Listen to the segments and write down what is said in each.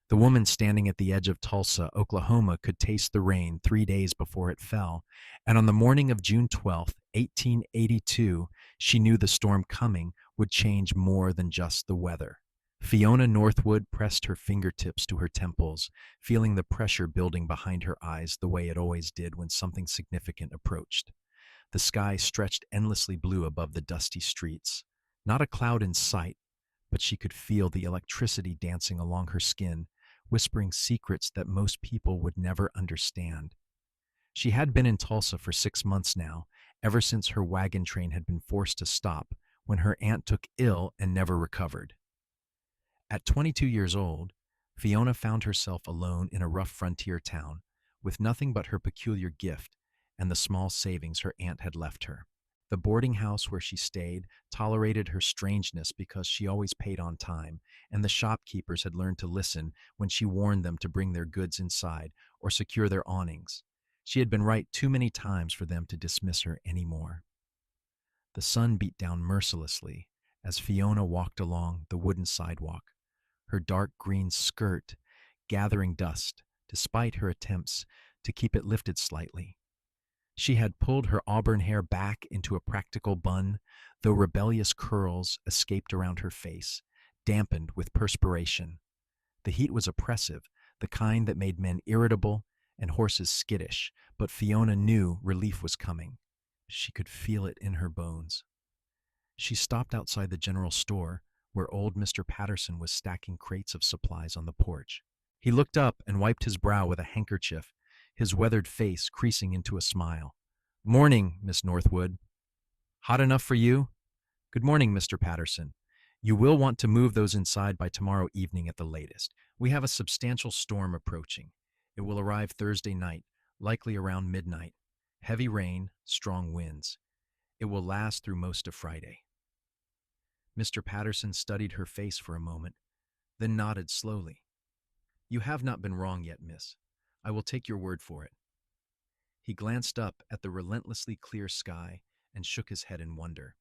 The woman standing at the edge of Tulsa, Oklahoma, could taste the rain 3 days before it fell, and on the morning of June 12th, 1882, she knew the storm coming would change more than just the weather. Fiona Northwood pressed her fingertips to her temples, feeling the pressure building behind her eyes the way it always did when something significant approached. The sky stretched endlessly blue above the dusty streets. Not a cloud in sight, but she could feel the electricity dancing along her skin, whispering secrets that most people would never understand. She had been in Tulsa for 6 months now, ever since her wagon train had been forced to stop when her aunt took ill and never recovered. At 22 years old, Fiona found herself alone in a rough frontier town, with nothing but her peculiar gift and the small savings her aunt had left her. The boarding house where she stayed tolerated her strangeness because she always paid on time, and the shopkeepers had learned to listen when she warned them to bring their goods inside or secure their awnings. She had been right too many times for them to dismiss her anymore. The sun beat down mercilessly as Fiona walked along the wooden sidewalk, her dark green skirt gathering dust despite her attempts to keep it lifted slightly. She had pulled her auburn hair back into a practical bun, though rebellious curls escaped around her face, dampened with perspiration. The heat was oppressive, the kind that made men irritable and horses skittish, but Fiona knew relief was coming. She could feel it in her bones. She stopped outside the general store, where old Mr. Patterson was stacking crates of supplies on the porch. He looked up and wiped his brow with a handkerchief, his weathered face creasing into a smile. "Morning, Miss Northwood. Hot enough for you?" "Good morning, Mr. Patterson. You will want to move those inside by tomorrow evening at the latest. We have a substantial storm approaching. It will arrive Thursday night, likely around midnight. Heavy rain, strong winds. It will last through most of Friday." Mr. Patterson studied her face for a moment, then nodded slowly. "You have not been wrong yet, miss. I will take your word for it." He glanced up at the relentlessly clear sky and shook his head in wonder.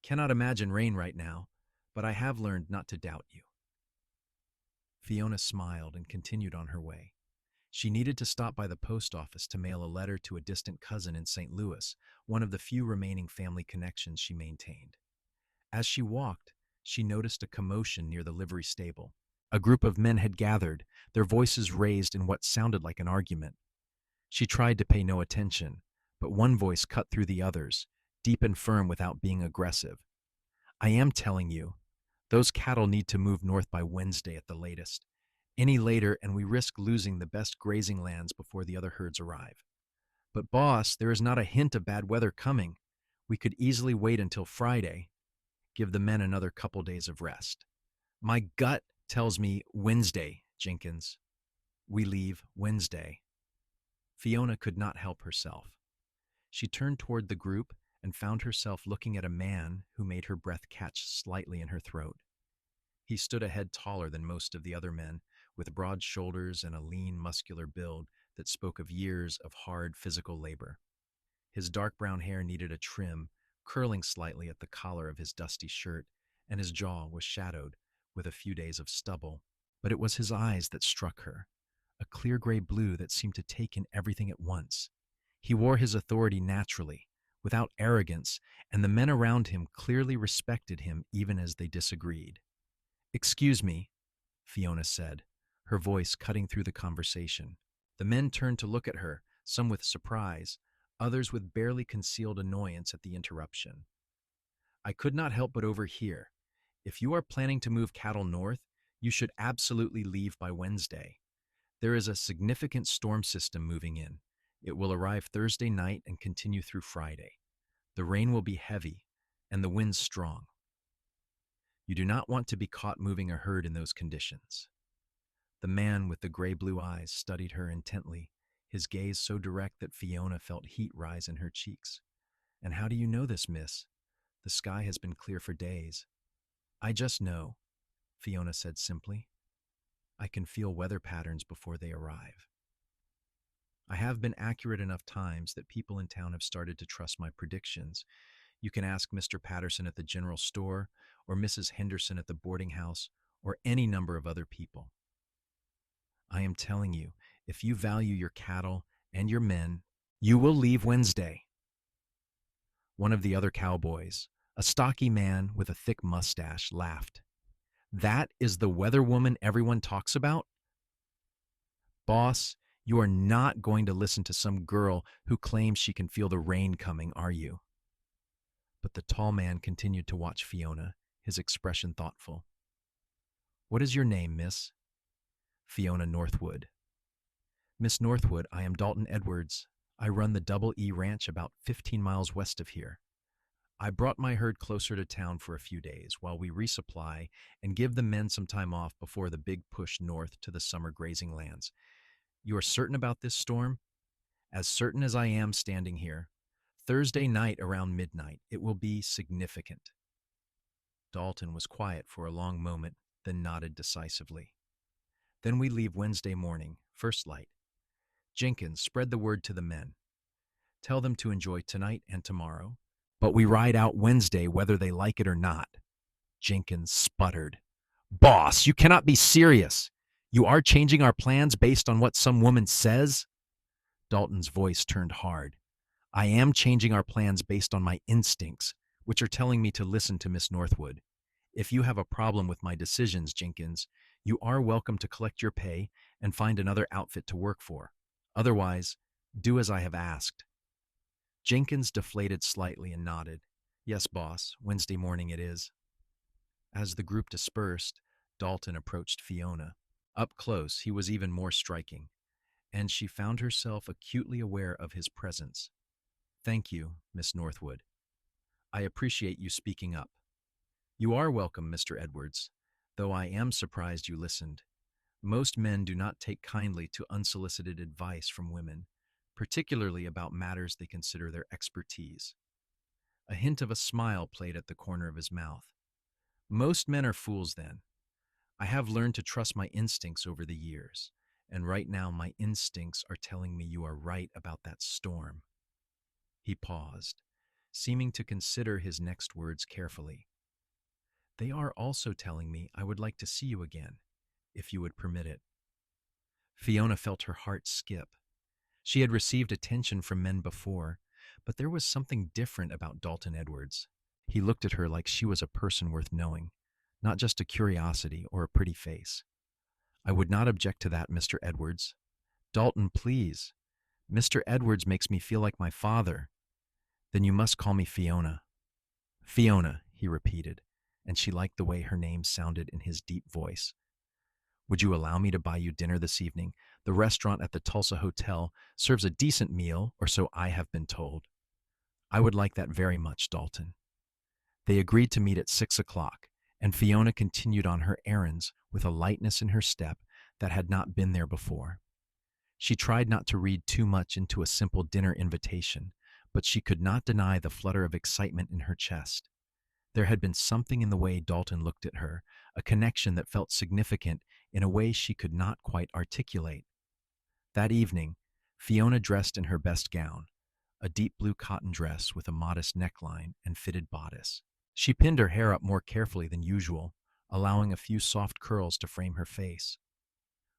"Cannot imagine rain right now, but I have learned not to doubt you." Fiona smiled and continued on her way. She needed to stop by the post office to mail a letter to a distant cousin in St. Louis, one of the few remaining family connections she maintained. As she walked, she noticed a commotion near the livery stable. A group of men had gathered, their voices raised in what sounded like an argument. She tried to pay no attention, but one voice cut through the others, deep and firm without being aggressive. "I am telling you, those cattle need to move north by Wednesday at the latest. Any later and we risk losing the best grazing lands before the other herds arrive." "But boss, there is not a hint of bad weather coming. We could easily wait until Friday. Give the men another couple days of rest." "My gut tells me Wednesday, Jenkins. We leave Wednesday." Fiona could not help herself. She turned toward the group and found herself looking at a man who made her breath catch slightly in her throat. He stood a head taller than most of the other men, with broad shoulders and a lean, muscular build that spoke of years of hard physical labor. His dark brown hair needed a trim, curling slightly at the collar of his dusty shirt, and his jaw was shadowed with a few days of stubble. But it was his eyes that struck her, a clear gray blue that seemed to take in everything at once. He wore his authority naturally, without arrogance, and the men around him clearly respected him even as they disagreed. "Excuse me," Fiona said, her voice cutting through the conversation. The men turned to look at her, some with surprise, others with barely concealed annoyance at the interruption. "I could not help but overhear. If you are planning to move cattle north, you should absolutely leave by Wednesday. There is a significant storm system moving in. It will arrive Thursday night and continue through Friday. The rain will be heavy and the winds strong. You do not want to be caught moving a herd in those conditions." The man with the gray-blue eyes studied her intently, his gaze so direct that Fiona felt heat rise in her cheeks. "And how do you know this, miss? The sky has been clear for days." "I just know," Fiona said simply. "I can feel weather patterns before they arrive. I have been accurate enough times that people in town have started to trust my predictions. You can ask Mr. Patterson at the general store, or Mrs. Henderson at the boarding house, or any number of other people." I am telling you, if you value your cattle and your men, you will leave Wednesday. One of the other cowboys, a stocky man with a thick mustache, laughed. That is the weather woman everyone talks about? Boss, you are not going to listen to some girl who claims she can feel the rain coming, are you? But the tall man continued to watch Fiona, his expression thoughtful. What is your name, miss? Fiona Northwood. Miss Northwood, I am Dalton Edwards. I run the Double E Ranch about 15 miles west of here. I brought my herd closer to town for a few days while we resupply and give the men some time off before the big push north to the summer grazing lands. You are certain about this storm? As certain as I am standing here. Thursday night around midnight, it will be significant. Dalton was quiet for a long moment, then nodded decisively. Then we leave Wednesday morning, first light. Jenkins, spread the word to the men. Tell them to enjoy tonight and tomorrow, but we ride out Wednesday whether they like it or not. Jenkins sputtered. Boss, you cannot be serious. You are changing our plans based on what some woman says? Dalton's voice turned hard. I am changing our plans based on my instincts, which are telling me to listen to Miss Northwood. If you have a problem with my decisions, Jenkins, you are welcome to collect your pay and find another outfit to work for. Otherwise, do as I have asked. Jenkins deflated slightly and nodded. Yes, boss, Wednesday morning it is. As the group dispersed, Dalton approached Fiona. Up close, he was even more striking, and she found herself acutely aware of his presence. Thank you, Miss Northwood. I appreciate you speaking up. You are welcome, Mr. Edwards, though I am surprised you listened. Most men do not take kindly to unsolicited advice from women, particularly about matters they consider their expertise. A hint of a smile played at the corner of his mouth. Most men are fools, then. I have learned to trust my instincts over the years, and right now my instincts are telling me you are right about that storm. He paused, seeming to consider his next words carefully. They are also telling me I would like to see you again, if you would permit it. Fiona felt her heart skip. She had received attention from men before, but there was something different about Dalton Edwards. He looked at her like she was a person worth knowing, not just a curiosity or a pretty face. I would not object to that, Mr. Edwards. Dalton, please. Mr. Edwards makes me feel like my father. Then you must call me Fiona. Fiona, he repeated, and she liked the way her name sounded in his deep voice. Would you allow me to buy you dinner this evening? The restaurant at the Tulsa Hotel serves a decent meal, or so I have been told. I would like that very much, Dalton. They agreed to meet at 6 o'clock, and Fiona continued on her errands with a lightness in her step that had not been there before. She tried not to read too much into a simple dinner invitation, but she could not deny the flutter of excitement in her chest. There had been something in the way Dalton looked at her, a connection that felt significant in a way she could not quite articulate. That evening, Fiona dressed in her best gown, a deep blue cotton dress with a modest neckline and fitted bodice. She pinned her hair up more carefully than usual, allowing a few soft curls to frame her face.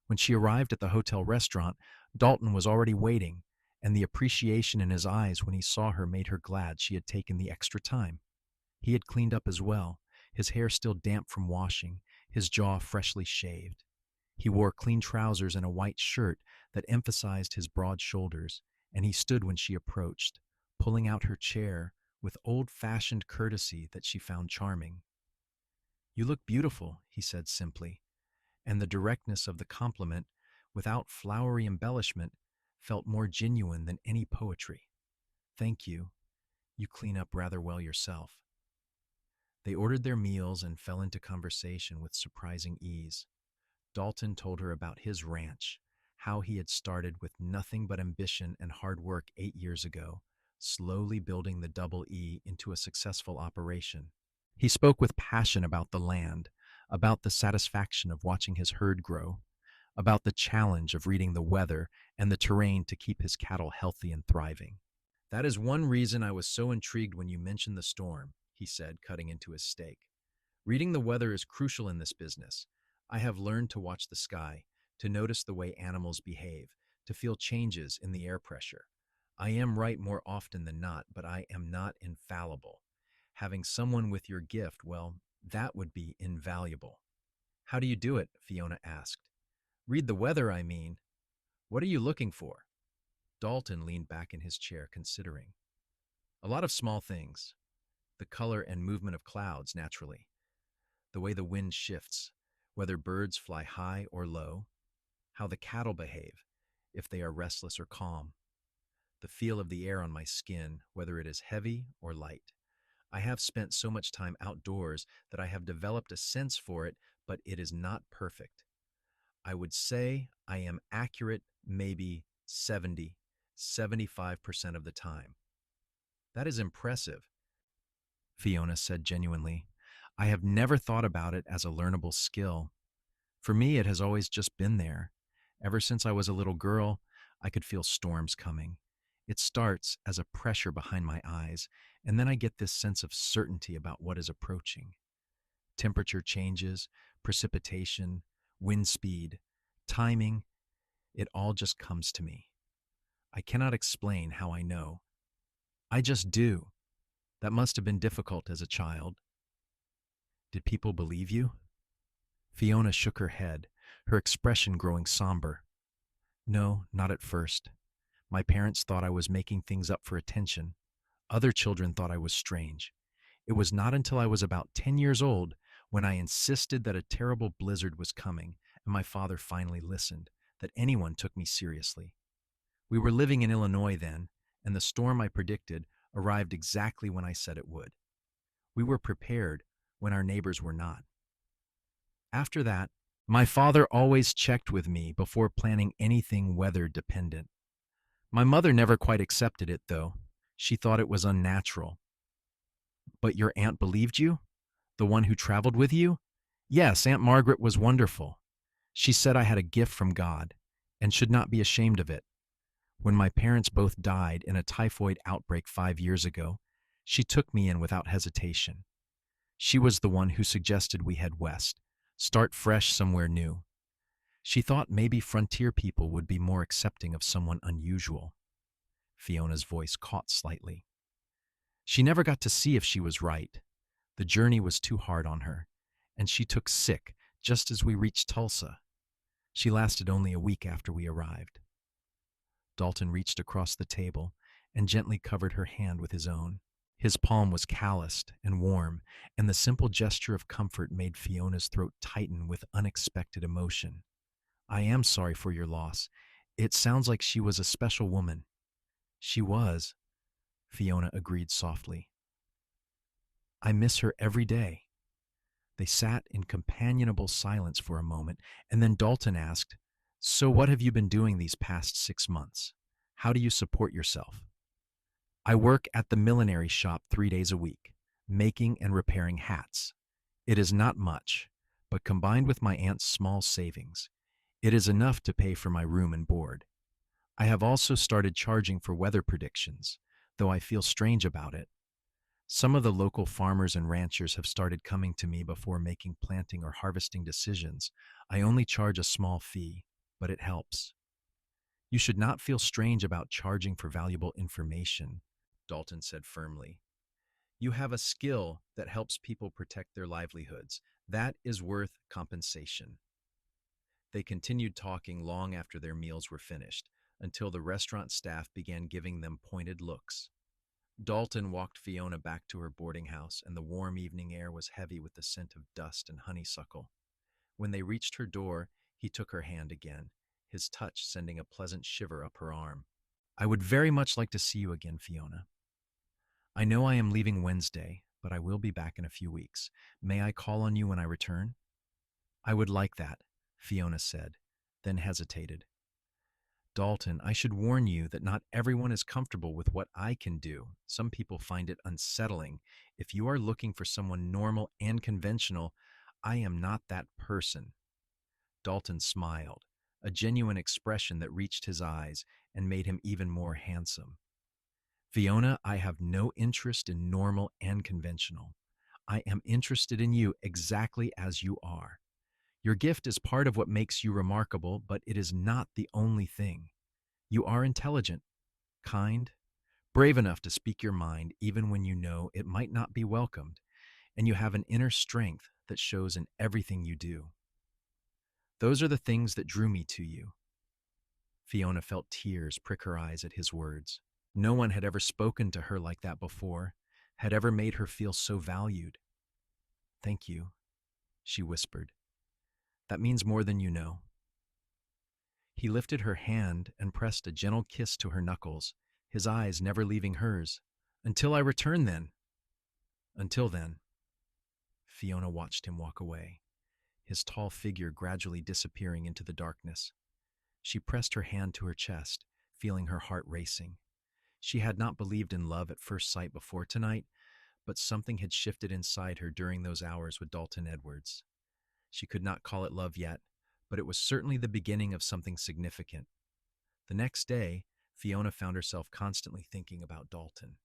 When she arrived at the hotel restaurant, Dalton was already waiting, and the appreciation in his eyes when he saw her made her glad she had taken the extra time. He had cleaned up as well, his hair still damp from washing, his jaw freshly shaved. He wore clean trousers and a white shirt that emphasized his broad shoulders, and he stood when she approached, pulling out her chair with old-fashioned courtesy that she found charming. You look beautiful, he said simply, and the directness of the compliment, without flowery embellishment, felt more genuine than any poetry. Thank you. You clean up rather well yourself. They ordered their meals and fell into conversation with surprising ease. Dalton told her about his ranch, how he had started with nothing but ambition and hard work 8 years ago, slowly building the Double E into a successful operation. He spoke with passion about the land, about the satisfaction of watching his herd grow, about the challenge of reading the weather and the terrain to keep his cattle healthy and thriving. That is one reason I was so intrigued when you mentioned the storm, he said, cutting into his steak. Reading the weather is crucial in this business. I have learned to watch the sky, to notice the way animals behave, to feel changes in the air pressure. I am right more often than not, but I am not infallible. Having someone with your gift, well, that would be invaluable. How do you do it? Fiona asked. Read the weather, I mean. What are you looking for? Dalton leaned back in his chair, considering. A lot of small things. The color and movement of clouds, naturally. The way the wind shifts, whether birds fly high or low, how the cattle behave, if they are restless or calm, the feel of the air on my skin, whether it is heavy or light. I have spent so much time outdoors that I have developed a sense for it, but it is not perfect. I would say I am accurate maybe 75% of the time. That is impressive, Fiona said genuinely. I have never thought about it as a learnable skill. For me, it has always just been there. Ever since I was a little girl, I could feel storms coming. It starts as a pressure behind my eyes, and then I get this sense of certainty about what is approaching. Temperature changes, precipitation, wind speed, timing, it all just comes to me. I cannot explain how I know. I just do. That must have been difficult as a child. Did people believe you? Fiona shook her head, her expression growing somber. No, not at first. My parents thought I was making things up for attention. Other children thought I was strange. It was not until I was about 10 years old when I insisted that a terrible blizzard was coming and my father finally listened, that anyone took me seriously. We were living in Illinois then, and the storm I predicted arrived exactly when I said it would. We were prepared when our neighbors were not. After that, my father always checked with me before planning anything weather dependent. My mother never quite accepted it, though. She thought it was unnatural. But your aunt believed you? The one who traveled with you? Yes, Aunt Margaret was wonderful. She said I had a gift from God and should not be ashamed of it. When my parents both died in a typhoid outbreak 5 years ago, she took me in without hesitation. She was the one who suggested we head west, start fresh somewhere new. She thought maybe frontier people would be more accepting of someone unusual. Fiona's voice caught slightly. She never got to see if she was right. The journey was too hard on her, and she took sick just as we reached Tulsa. She lasted only a week after we arrived. Dalton reached across the table and gently covered her hand with his own. His palm was calloused and warm, and the simple gesture of comfort made Fiona's throat tighten with unexpected emotion. I am sorry for your loss. It sounds like she was a special woman. She was, Fiona agreed softly. I miss her every day. They sat in companionable silence for a moment, and then Dalton asked, So what have you been doing these past 6 months? How do you support yourself? I work at the millinery shop 3 days a week, making and repairing hats. It is not much, but combined with my aunt's small savings, it is enough to pay for my room and board. I have also started charging for weather predictions, though I feel strange about it. Some of the local farmers and ranchers have started coming to me before making planting or harvesting decisions. I only charge a small fee, but it helps. You should not feel strange about charging for valuable information, Dalton said firmly. You have a skill that helps people protect their livelihoods. That is worth compensation. They continued talking long after their meals were finished, until the restaurant staff began giving them pointed looks. Dalton walked Fiona back to her boarding house, and the warm evening air was heavy with the scent of dust and honeysuckle. When they reached her door, he took her hand again, his touch sending a pleasant shiver up her arm. I would very much like to see you again, Fiona. I know I am leaving Wednesday, but I will be back in a few weeks. May I call on you when I return? I would like that, Fiona said, then hesitated. Dalton, I should warn you that not everyone is comfortable with what I can do. Some people find it unsettling. If you are looking for someone normal and conventional, I am not that person. Dalton smiled, a genuine expression that reached his eyes and made him even more handsome. Fiona, I have no interest in normal and conventional. I am interested in you exactly as you are. Your gift is part of what makes you remarkable, but it is not the only thing. You are intelligent, kind, brave enough to speak your mind even when you know it might not be welcomed, and you have an inner strength that shows in everything you do. Those are the things that drew me to you. Fiona felt tears prick her eyes at his words. No one had ever spoken to her like that before, had ever made her feel so valued. Thank you, she whispered. That means more than you know. He lifted her hand and pressed a gentle kiss to her knuckles, his eyes never leaving hers. Until I return, then. Until then. Fiona watched him walk away, his tall figure gradually disappearing into the darkness. She pressed her hand to her chest, feeling her heart racing. She had not believed in love at first sight before tonight, but something had shifted inside her during those hours with Dalton Edwards. She could not call it love yet, but it was certainly the beginning of something significant. The next day, Fiona found herself constantly thinking about Dalton.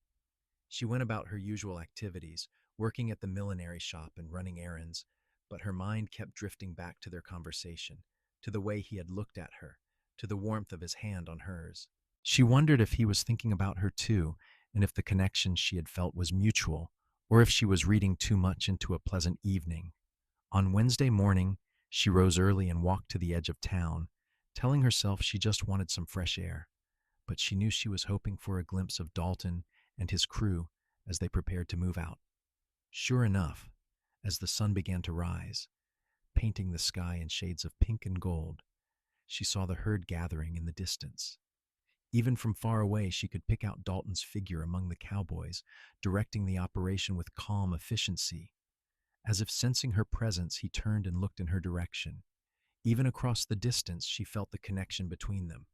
She went about her usual activities, working at the millinery shop and running errands, but her mind kept drifting back to their conversation, to the way he had looked at her, to the warmth of his hand on hers. She wondered if he was thinking about her too, and if the connection she had felt was mutual, or if she was reading too much into a pleasant evening. On Wednesday morning, she rose early and walked to the edge of town, telling herself she just wanted some fresh air. But she knew she was hoping for a glimpse of Dalton and his crew as they prepared to move out. Sure enough, as the sun began to rise, painting the sky in shades of pink and gold, she saw the herd gathering in the distance. Even from far away, she could pick out Dalton's figure among the cowboys, directing the operation with calm efficiency. As if sensing her presence, he turned and looked in her direction. Even across the distance, she felt the connection between them.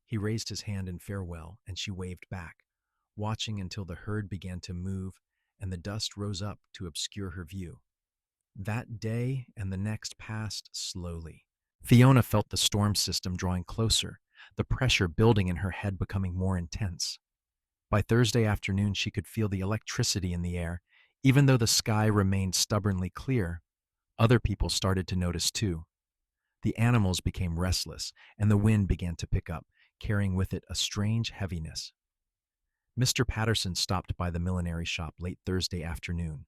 He raised his hand in farewell, and she waved back, watching until the herd began to move and the dust rose up to obscure her view. That day and the next passed slowly. Fiona felt the storm system drawing closer, the pressure building in her head becoming more intense. By Thursday afternoon, she could feel the electricity in the air. Even though the sky remained stubbornly clear, other people started to notice too. The animals became restless, and the wind began to pick up, carrying with it a strange heaviness. Mr. Patterson stopped by the millinery shop late Thursday afternoon.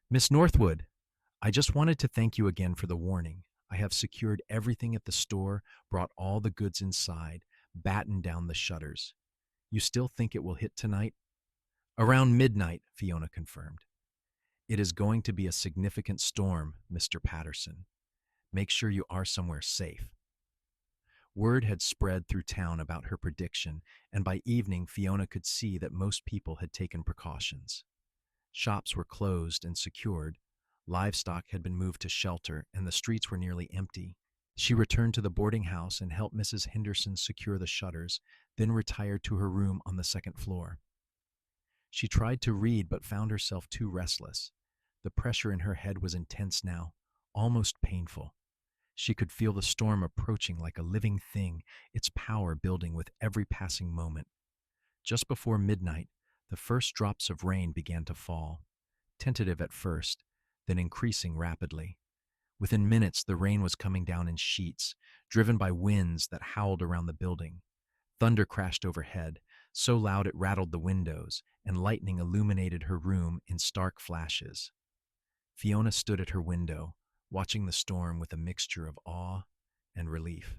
Miss Northwood, I just wanted to thank you again for the warning. I have secured everything at the store, brought all the goods inside, battened down the shutters. You still think it will hit tonight? Around midnight, Fiona confirmed. It is going to be a significant storm, Mr. Patterson. Make sure you are somewhere safe. Word had spread through town about her prediction, and by evening Fiona could see that most people had taken precautions. Shops were closed and secured, livestock had been moved to shelter, and the streets were nearly empty. She returned to the boarding house and helped Mrs. Henderson secure the shutters, then retired to her room on the second floor. She tried to read but found herself too restless. The pressure in her head was intense now, almost painful. She could feel the storm approaching like a living thing, its power building with every passing moment. Just before midnight, the first drops of rain began to fall, tentative at first, then increasing rapidly. Within minutes, the rain was coming down in sheets, driven by winds that howled around the building. Thunder crashed overhead, so loud it rattled the windows, and lightning illuminated her room in stark flashes. Fiona stood at her window, watching the storm with a mixture of awe and relief.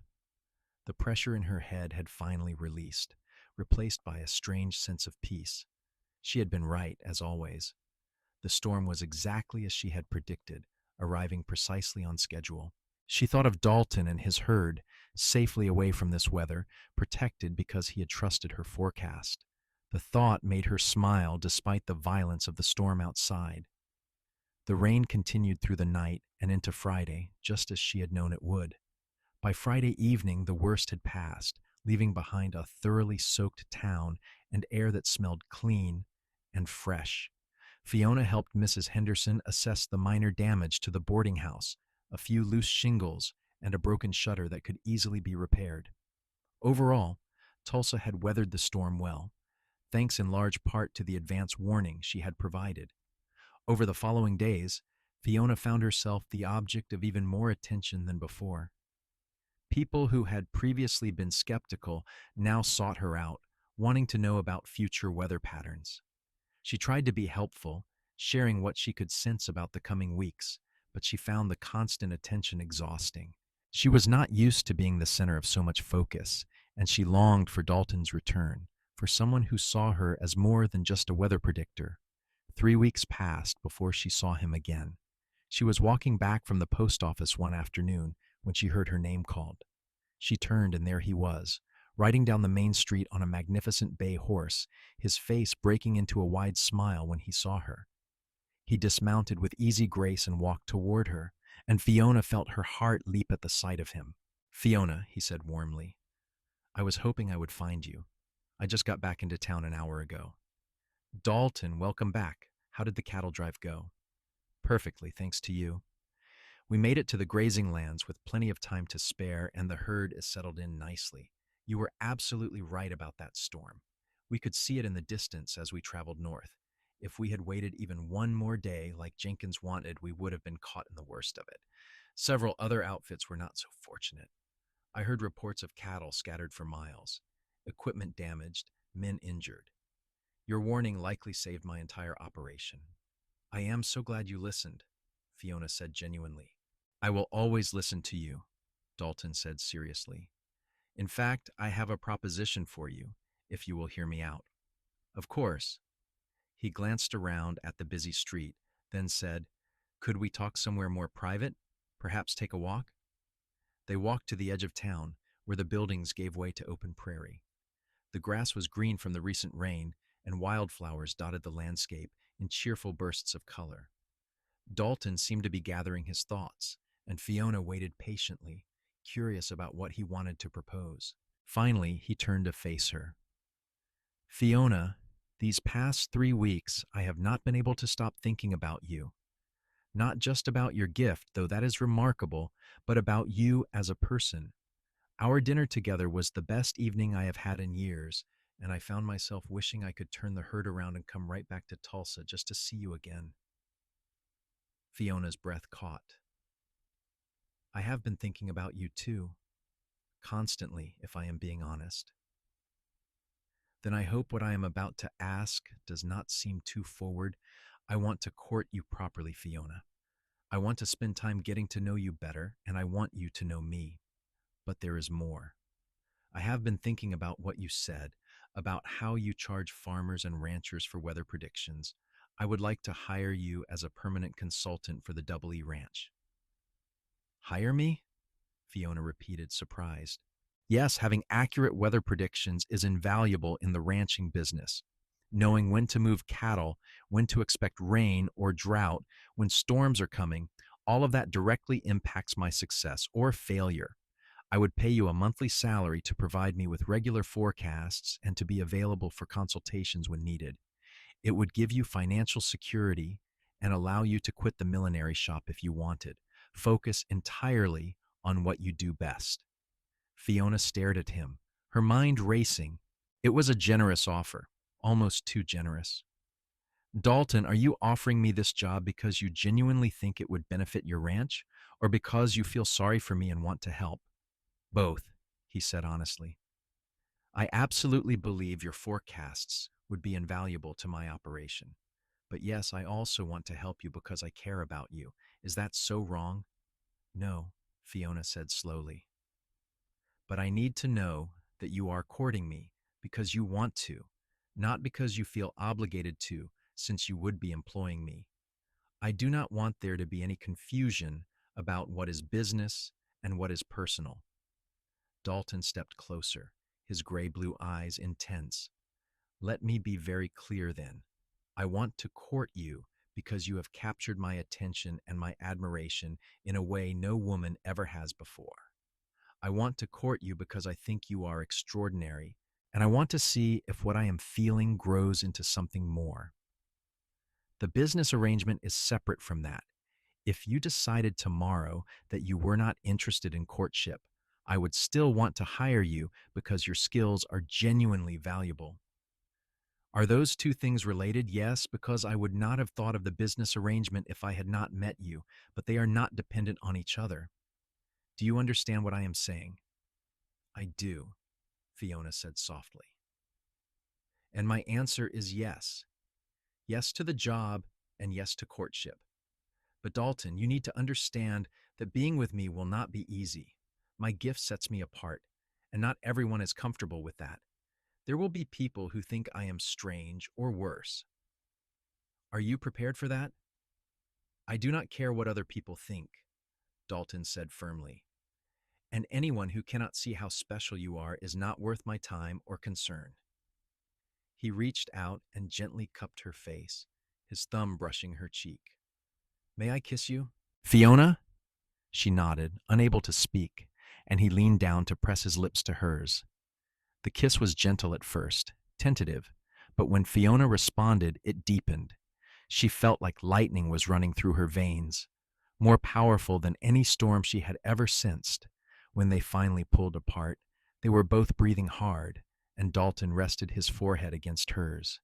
The pressure in her head had finally released, replaced by a strange sense of peace. She had been right, as always. The storm was exactly as she had predicted, arriving precisely on schedule. She thought of Dalton and his herd, safely away from this weather, protected because he had trusted her forecast. The thought made her smile despite the violence of the storm outside. The rain continued through the night and into Friday, just as she had known it would. By Friday evening, the worst had passed, leaving behind a thoroughly soaked town and air that smelled clean and fresh. Fiona helped Mrs. Henderson assess the minor damage to the boarding house, a few loose shingles, and a broken shutter that could easily be repaired. Overall, Tulsa had weathered the storm well, thanks in large part to the advance warning she had provided. Over the following days, Fiona found herself the object of even more attention than before. People who had previously been skeptical now sought her out, wanting to know about future weather patterns. She tried to be helpful, sharing what she could sense about the coming weeks, but she found the constant attention exhausting. She was not used to being the center of so much focus, and she longed for Dalton's return, for someone who saw her as more than just a weather predictor. 3 weeks passed before she saw him again. She was walking back from the post office one afternoon when she heard her name called. She turned, and there he was, riding down the main street on a magnificent bay horse, his face breaking into a wide smile when he saw her. He dismounted with easy grace and walked toward her, and Fiona felt her heart leap at the sight of him. "Fiona," he said warmly, "I was hoping I would find you. I just got back into town an hour ago." "Dalton, welcome back. How did the cattle drive go?" "Perfectly, thanks to you. We made it to the grazing lands with plenty of time to spare, and the herd is settled in nicely. You were absolutely right about that storm. We could see it in the distance as we traveled north. If we had waited even one more day, like Jenkins wanted, we would have been caught in the worst of it. Several other outfits were not so fortunate. I heard reports of cattle scattered for miles, equipment damaged, men injured. Your warning likely saved my entire operation." "I am so glad you listened," Fiona said genuinely. "I will always listen to you," Dalton said seriously. "In fact, I have a proposition for you, if you will hear me out." "Of course." He glanced around at the busy street, then said, "Could we talk somewhere more private? Perhaps take a walk?" They walked to the edge of town, where the buildings gave way to open prairie. The grass was green from the recent rain, and wildflowers dotted the landscape in cheerful bursts of color. Dalton seemed to be gathering his thoughts, and Fiona waited patiently, curious about what he wanted to propose. Finally, he turned to face her. "Fiona, these past 3 weeks, I have not been able to stop thinking about you. Not just about your gift, though that is remarkable, but about you as a person. Our dinner together was the best evening I have had in years, and I found myself wishing I could turn the herd around and come right back to Tulsa just to see you again." Fiona's breath caught. "I have been thinking about you too, constantly, if I am being honest." "Then I hope what I am about to ask does not seem too forward. I want to court you properly, Fiona. I want to spend time getting to know you better, and I want you to know me. But there is more. I have been thinking about what you said, about how you charge farmers and ranchers for weather predictions. I would like to hire you as a permanent consultant for the Double E Ranch." "Hire me?" Fiona repeated, surprised. "Yes, having accurate weather predictions is invaluable in the ranching business. Knowing when to move cattle, when to expect rain or drought, when storms are coming, all of that directly impacts my success or failure. I would pay you a monthly salary to provide me with regular forecasts and to be available for consultations when needed. It would give you financial security and allow you to quit the millinery shop if you wanted. Focus entirely on what you do best." Fiona stared at him, her mind racing. It was a generous offer, almost too generous. "Dalton, are you offering me this job because you genuinely think it would benefit your ranch, or because you feel sorry for me and want to help?" "Both," he said honestly. "I absolutely believe your forecasts would be invaluable to my operation. But yes, I also want to help you because I care about you. Is that so wrong?" "No," Fiona said slowly. "But I need to know that you are courting me because you want to, not because you feel obligated to, since you would be employing me. I do not want there to be any confusion about what is business and what is personal." Dalton stepped closer, his gray-blue eyes intense. "Let me be very clear then. I want to court you because you have captured my attention and my admiration in a way no woman ever has before. I want to court you because I think you are extraordinary, and I want to see if what I am feeling grows into something more. The business arrangement is separate from that. If you decided tomorrow that you were not interested in courtship, I would still want to hire you because your skills are genuinely valuable." Are those two things related? Yes, because I would not have thought of the business arrangement if I had not met you, but they are not dependent on each other. Do you understand what I am saying? I do, Fiona said softly. And my answer is yes. Yes to the job and yes to courtship. But Dalton, you need to understand that being with me will not be easy. My gift sets me apart, and not everyone is comfortable with that. There will be people who think I am strange or worse. Are you prepared for that? I do not care what other people think, Dalton said firmly. And anyone who cannot see how special you are is not worth my time or concern. He reached out and gently cupped her face, his thumb brushing her cheek. May I kiss you? Fiona? She nodded, unable to speak, and he leaned down to press his lips to hers. The kiss was gentle at first, tentative, but when Fiona responded, it deepened. She felt like lightning was running through her veins, more powerful than any storm she had ever sensed. When they finally pulled apart, they were both breathing hard, and Dalton rested his forehead against hers.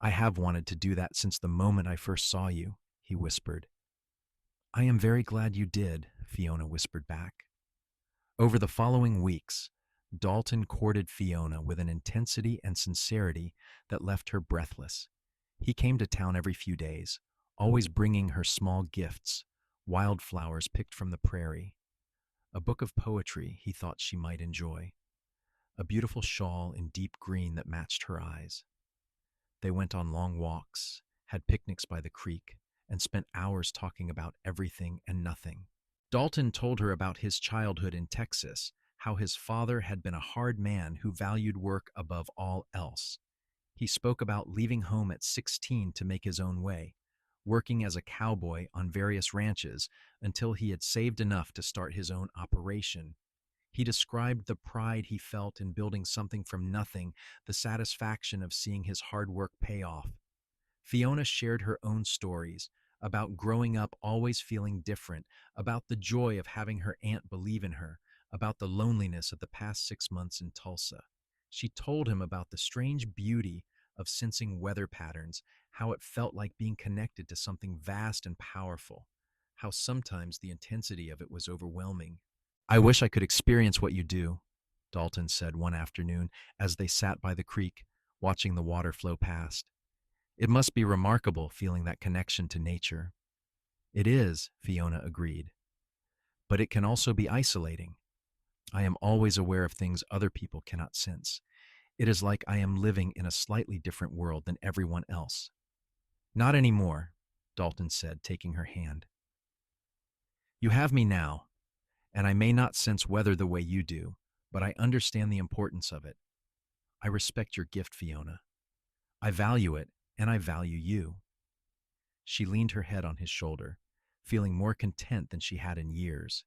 I have wanted to do that since the moment I first saw you, he whispered. I am very glad you did, Fiona whispered back. Over the following weeks, Dalton courted Fiona with an intensity and sincerity that left her breathless. He came to town every few days, always bringing her small gifts, wildflowers picked from the prairie, a book of poetry he thought she might enjoy, a beautiful shawl in deep green that matched her eyes. They went on long walks, had picnics by the creek, and spent hours talking about everything and nothing. Dalton told her about his childhood in Texas, how his father had been a hard man who valued work above all else. He spoke about leaving home at 16 to make his own way, working as a cowboy on various ranches until he had saved enough to start his own operation. He described the pride he felt in building something from nothing, the satisfaction of seeing his hard work pay off. Fiona shared her own stories about growing up always feeling different, about the joy of having her aunt believe in her, about the loneliness of the past 6 months in Tulsa. She told him about the strange beauty of sensing weather patterns, how it felt like being connected to something vast and powerful, how sometimes the intensity of it was overwhelming. I wish I could experience what you do, Dalton said one afternoon as they sat by the creek, watching the water flow past. It must be remarkable feeling that connection to nature. It is, Fiona agreed. But it can also be isolating. I am always aware of things other people cannot sense. It is like I am living in a slightly different world than everyone else. Not anymore, Dalton said, taking her hand. You have me now, and I may not sense weather the way you do, but I understand the importance of it. I respect your gift, Fiona. I value it, and I value you. She leaned her head on his shoulder, feeling more content than she had in years.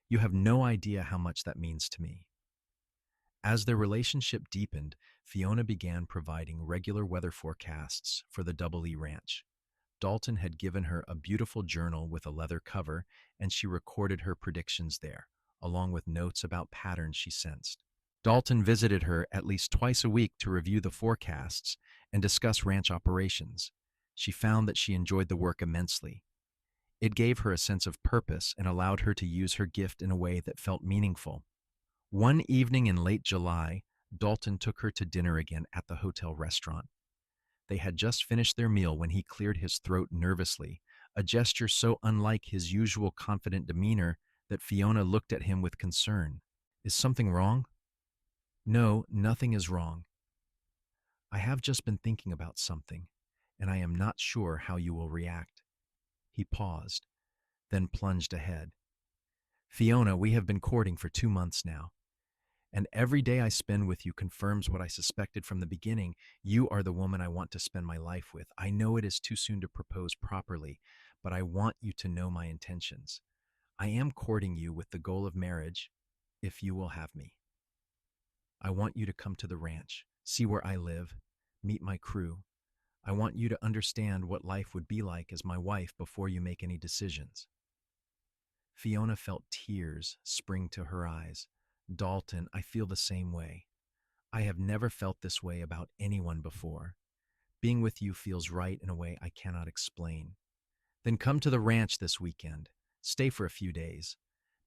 You have no idea how much that means to me. As their relationship deepened, Fiona began providing regular weather forecasts for the Double E Ranch. Dalton had given her a beautiful journal with a leather cover, and she recorded her predictions there, along with notes about patterns she sensed. Dalton visited her at least twice a week to review the forecasts and discuss ranch operations. She found that she enjoyed the work immensely. It gave her a sense of purpose and allowed her to use her gift in a way that felt meaningful. One evening in late July, Dalton took her to dinner again at the hotel restaurant. They had just finished their meal when he cleared his throat nervously, a gesture so unlike his usual confident demeanor that Fiona looked at him with concern. Is something wrong? No, nothing is wrong. I have just been thinking about something, and I am not sure how you will react. He paused, then plunged ahead. Fiona, we have been courting for 2 months now, and every day I spend with you confirms what I suspected from the beginning. You are the woman I want to spend my life with. I know it is too soon to propose properly, but I want you to know my intentions. I am courting you with the goal of marriage, if you will have me. I want you to come to the ranch, see where I live, meet my crew. I want you to understand what life would be like as my wife before you make any decisions. Fiona felt tears spring to her eyes. Dalton, I feel the same way. I have never felt this way about anyone before. Being with you feels right in a way I cannot explain. Then come to the ranch this weekend. Stay for a few days.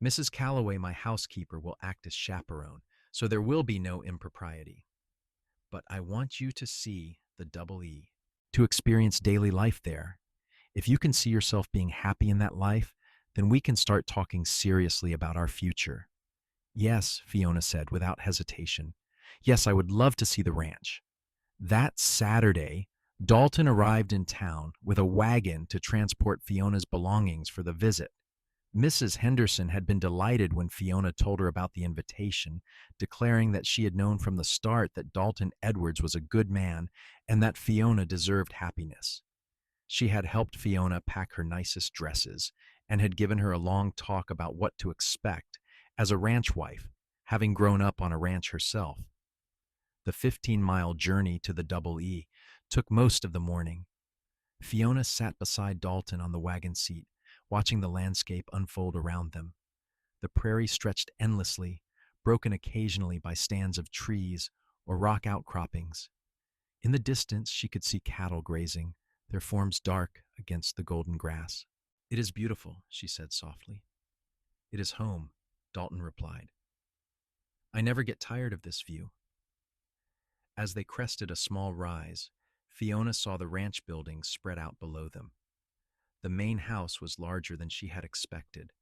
Mrs. Calloway, my housekeeper, will act as chaperone, so there will be no impropriety. But I want you to see the double E, to experience daily life there. If you can see yourself being happy in that life, then we can start talking seriously about our future. Yes, Fiona said without hesitation. Yes, I would love to see the ranch. That Saturday, Dalton arrived in town with a wagon to transport Fiona's belongings for the visit. Mrs. Henderson had been delighted when Fiona told her about the invitation, declaring that she had known from the start that Dalton Edwards was a good man and that Fiona deserved happiness. She had helped Fiona pack her nicest dresses and had given her a long talk about what to expect as a ranch wife, having grown up on a ranch herself. The 15-mile journey to the Double E took most of the morning. Fiona sat beside Dalton on the wagon seat, watching the landscape unfold around them. The prairie stretched endlessly, broken occasionally by stands of trees or rock outcroppings. In the distance, she could see cattle grazing, their forms dark against the golden grass. "It is beautiful," she said softly. "It is home," Dalton replied. "I never get tired of this view." As they crested a small rise, Fiona saw the ranch buildings spread out below them. The main house was larger than she had expected,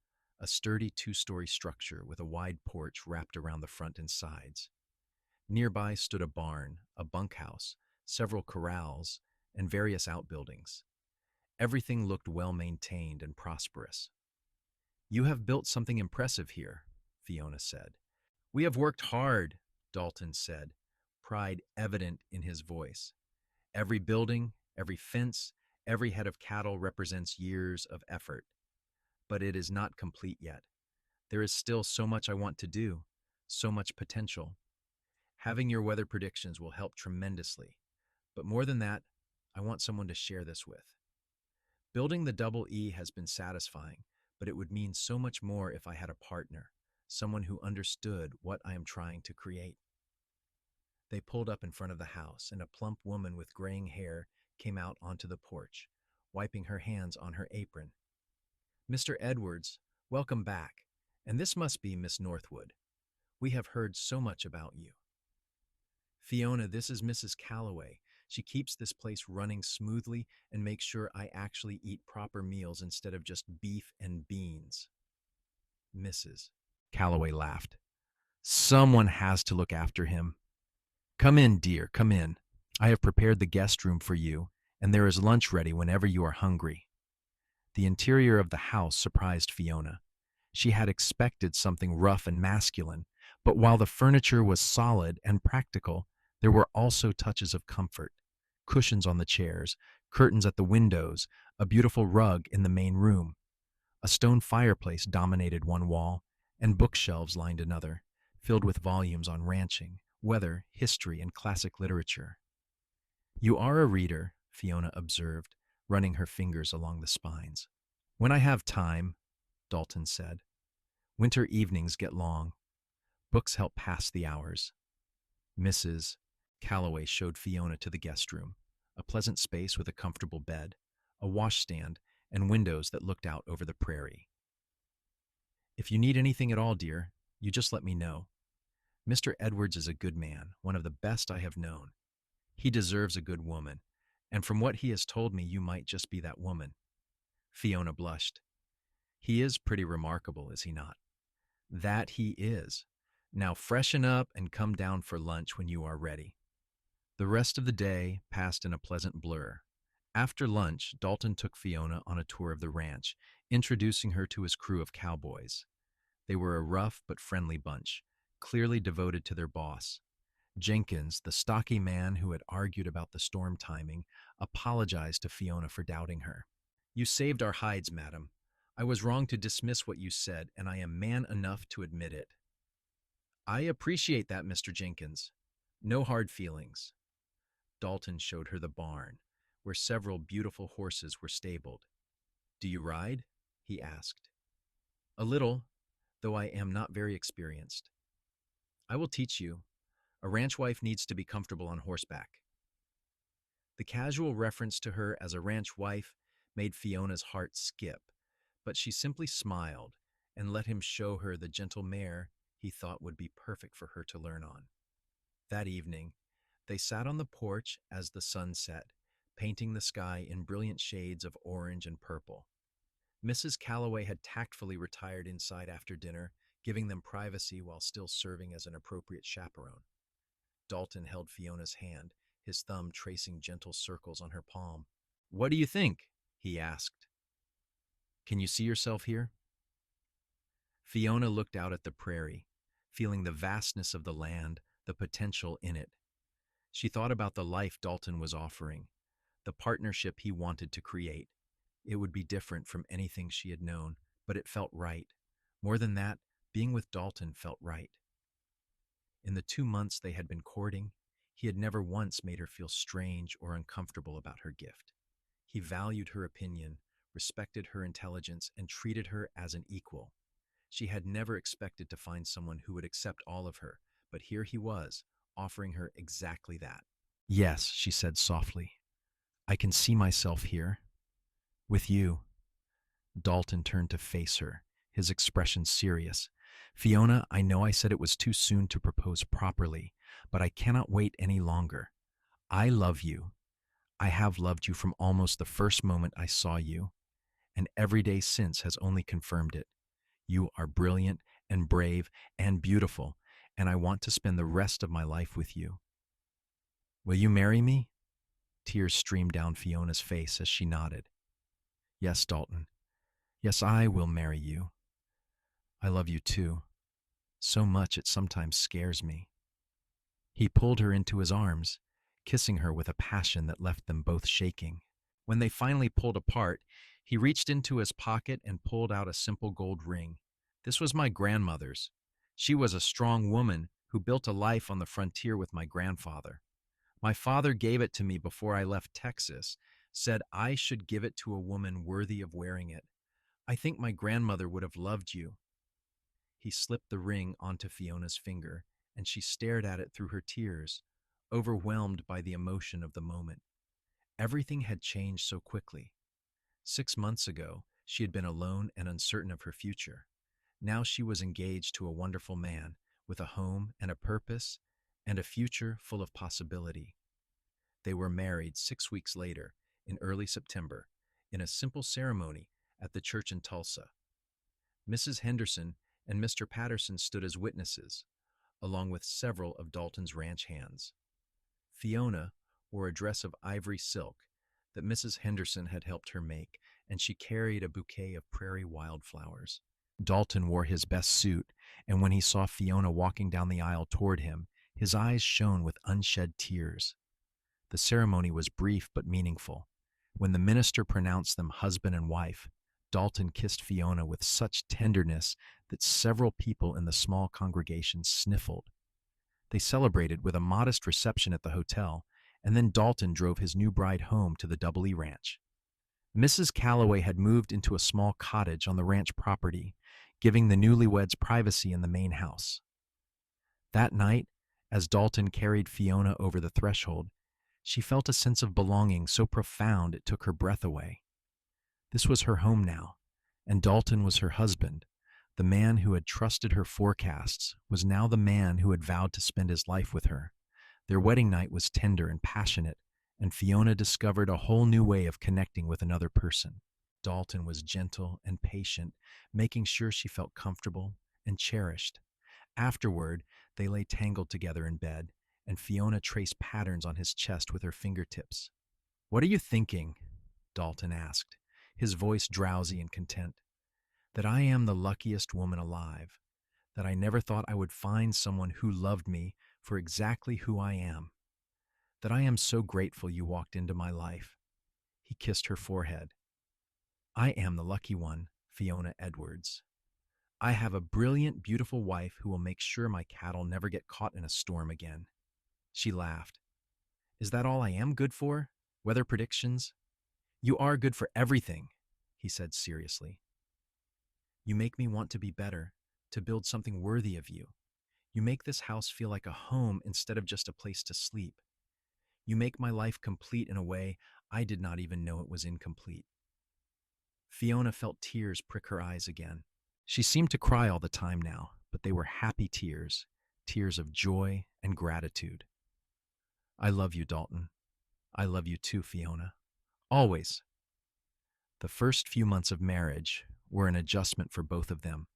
a sturdy two-story structure with a wide porch wrapped around the front and sides. Nearby stood a barn, a bunkhouse, several corrals, and various outbuildings. Everything looked well-maintained and prosperous. "You have built something impressive here," Fiona said. "We have worked hard," Dalton said, pride evident in his voice. "Every building, every fence, every head of cattle represents years of effort. But it is not complete yet. There is still so much I want to do, so much potential. Having your weather predictions will help tremendously. But more than that, I want someone to share this with. Building the Double E has been satisfying, but it would mean so much more if I had a partner, someone who understood what I am trying to create." They pulled up in front of the house, and a plump woman with graying hair came out onto the porch, wiping her hands on her apron. "Mr. Edwards, welcome back. And this must be Miss Northwood. We have heard so much about you." "Fiona, this is Mrs. Calloway. She keeps this place running smoothly and makes sure I actually eat proper meals instead of just beef and beans." "Mrs." Calloway laughed. "Someone has to look after him. Come in, dear, come in. I have prepared the guest room for you, and there is lunch ready whenever you are hungry." The interior of the house surprised Fiona. She had expected something rough and masculine, but while the furniture was solid and practical, there were also touches of comfort. Cushions on the chairs, curtains at the windows, a beautiful rug in the main room. A stone fireplace dominated one wall, and bookshelves lined another, filled with volumes on ranching, weather, history, and classic literature. "You are a reader," Fiona observed, running her fingers along the spines. "When I have time," Dalton said. "Winter evenings get long. Books help pass the hours." Mrs. Calloway showed Fiona to the guest room, a pleasant space with a comfortable bed, a washstand, and windows that looked out over the prairie. "If you need anything at all, dear, you just let me know. Mr. Edwards is a good man, one of the best I have known. He deserves a good woman, and from what he has told me, you might just be that woman." Fiona blushed. "He is pretty remarkable, is he not?" "That he is. Now freshen up and come down for lunch when you are ready." The rest of the day passed in a pleasant blur. After lunch, Dalton took Fiona on a tour of the ranch, introducing her to his crew of cowboys. They were a rough but friendly bunch, clearly devoted to their boss. Jenkins, the stocky man who had argued about the storm timing, apologized to Fiona for doubting her. "You saved our hides, madam. I was wrong to dismiss what you said, and I am man enough to admit it." "I appreciate that, Mr. Jenkins. No hard feelings." Dalton showed her the barn, where several beautiful horses were stabled. "Do you ride?" he asked. "A little, though I am not very experienced." "I will teach you. A ranch wife needs to be comfortable on horseback. The casual reference to her as a ranch wife made Fiona's heart skip, but she simply smiled and let him show her the gentle mare he thought would be perfect for her to learn on. That evening, they sat on the porch as the sun set, painting the sky in brilliant shades of orange and purple. Mrs. Calloway had tactfully retired inside after dinner, giving them privacy while still serving as an appropriate chaperone. Dalton held Fiona's hand, his thumb tracing gentle circles on her palm. "What do you think?" he asked. "Can you see yourself here?" Fiona looked out at the prairie, feeling the vastness of the land, the potential in it. She thought about the life Dalton was offering, the partnership he wanted to create. It would be different from anything she had known, but it felt right. More than that, being with Dalton felt right. In the 2 months they had been courting, he had never once made her feel strange or uncomfortable about her gift. He valued her opinion, respected her intelligence, and treated her as an equal. She had never expected to find someone who would accept all of her, but here he was, offering her exactly that. "Yes," she said softly. "I can see myself here. With you." Dalton turned to face her, his expression serious. "Fiona, I know I said it was too soon to propose properly, but I cannot wait any longer. I love you. I have loved you from almost the first moment I saw you, and every day since has only confirmed it. You are brilliant and brave and beautiful, and I want to spend the rest of my life with you. Will you marry me?" Tears streamed down Fiona's face as she nodded. "Yes, Dalton. Yes, I will marry you. I love you too. So much it sometimes scares me." He pulled her into his arms, kissing her with a passion that left them both shaking. When they finally pulled apart, he reached into his pocket and pulled out a simple gold ring. "This was my grandmother's. She was a strong woman who built a life on the frontier with my grandfather. My father gave it to me before I left Texas, said I should give it to a woman worthy of wearing it. I think my grandmother would have loved you." He slipped the ring onto Fiona's finger, and she stared at it through her tears, overwhelmed by the emotion of the moment. Everything had changed so quickly. 6 months ago, she had been alone and uncertain of her future. Now she was engaged to a wonderful man, with a home and a purpose, and a future full of possibility. They were married 6 weeks later, in early September, in a simple ceremony at the church in Tulsa. Mrs. Henderson and Mr. Patterson stood as witnesses, along with several of Dalton's ranch hands. Fiona wore a dress of ivory silk that Mrs. Henderson had helped her make, and she carried a bouquet of prairie wildflowers. Dalton wore his best suit, and when he saw Fiona walking down the aisle toward him, his eyes shone with unshed tears. The ceremony was brief but meaningful. When the minister pronounced them husband and wife, Dalton kissed Fiona with such tenderness that several people in the small congregation sniffled. They celebrated with a modest reception at the hotel, and then Dalton drove his new bride home to the Double E Ranch. Mrs. Calloway had moved into a small cottage on the ranch property, giving the newlyweds privacy in the main house. That night, as Dalton carried Fiona over the threshold, she felt a sense of belonging so profound it took her breath away. This was her home now, and Dalton was her husband. The man who had trusted her forecasts was now the man who had vowed to spend his life with her. Their wedding night was tender and passionate, and Fiona discovered a whole new way of connecting with another person. Dalton was gentle and patient, making sure she felt comfortable and cherished. Afterward, they lay tangled together in bed, and Fiona traced patterns on his chest with her fingertips. "What are you thinking?" Dalton asked, his voice drowsy and content. "That I am the luckiest woman alive, that I never thought I would find someone who loved me for exactly who I am, that I am so grateful you walked into my life." He kissed her forehead. "I am the lucky one, Fiona Edwards. I have a brilliant, beautiful wife who will make sure my cattle never get caught in a storm again." She laughed. "Is that all I am good for? Weather predictions?" "You are good for everything," he said seriously. "You make me want to be better, to build something worthy of you. You make this house feel like a home instead of just a place to sleep. You make my life complete in a way I did not even know it was incomplete." Fiona felt tears prick her eyes again. She seemed to cry all the time now, but they were happy tears, tears of joy and gratitude. "I love you, Dalton. I love you too, Fiona. Always." The first few months of marriage were an adjustment for both of them.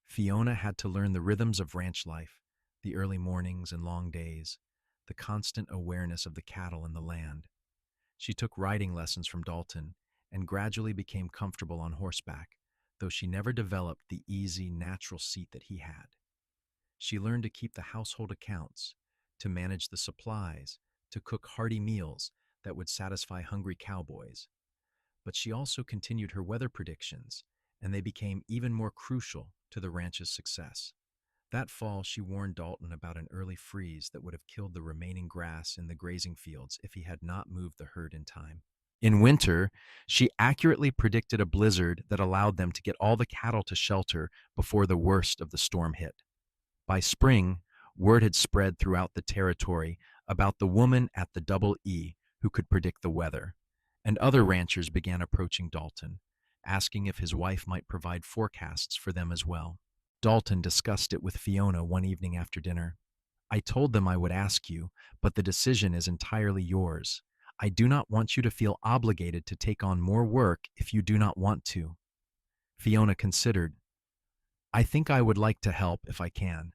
Fiona had to learn the rhythms of ranch life, the early mornings and long days, the constant awareness of the cattle and the land. She took riding lessons from Dalton and gradually became comfortable on horseback, though she never developed the easy, natural seat that he had. She learned to keep the household accounts, to manage the supplies, to cook hearty meals that would satisfy hungry cowboys. But she also continued her weather predictions, and they became even more crucial to the ranch's success. That fall, she warned Dalton about an early freeze that would have killed the remaining grass in the grazing fields if he had not moved the herd in time. In winter, she accurately predicted a blizzard that allowed them to get all the cattle to shelter before the worst of the storm hit. By spring, word had spread throughout the territory about the woman at the Double E who could predict the weather, and other ranchers began approaching Dalton, asking if his wife might provide forecasts for them as well. Dalton discussed it with Fiona one evening after dinner. "I told them I would ask you, but the decision is entirely yours. I do not want you to feel obligated to take on more work if you do not want to." Fiona considered. "I think I would like to help if I can.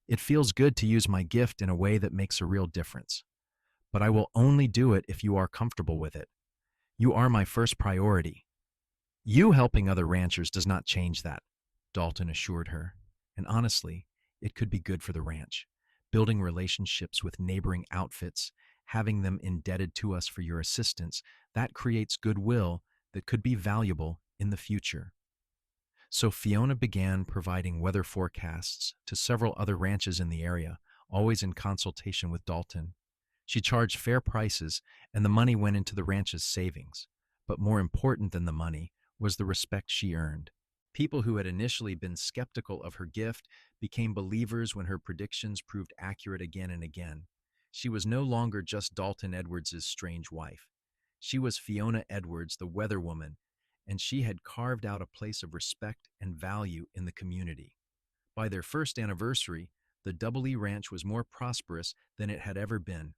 It feels good to use my gift in a way that makes a real difference. But I will only do it if you are comfortable with it. You are my first priority." "You helping other ranchers does not change that," Dalton assured her. "And honestly, it could be good for the ranch. Building relationships with neighboring outfits, having them indebted to us for your assistance, that creates goodwill that could be valuable in the future." So Fiona began providing weather forecasts to several other ranches in the area, always in consultation with Dalton. She charged fair prices, and the money went into the ranch's savings. But more important than the money was the respect she earned. People who had initially been skeptical of her gift became believers when her predictions proved accurate again and again. She was no longer just Dalton Edwards' strange wife. She was Fiona Edwards, the weather woman, and she had carved out a place of respect and value in the community. By their first anniversary, the Double E Ranch was more prosperous than it had ever been.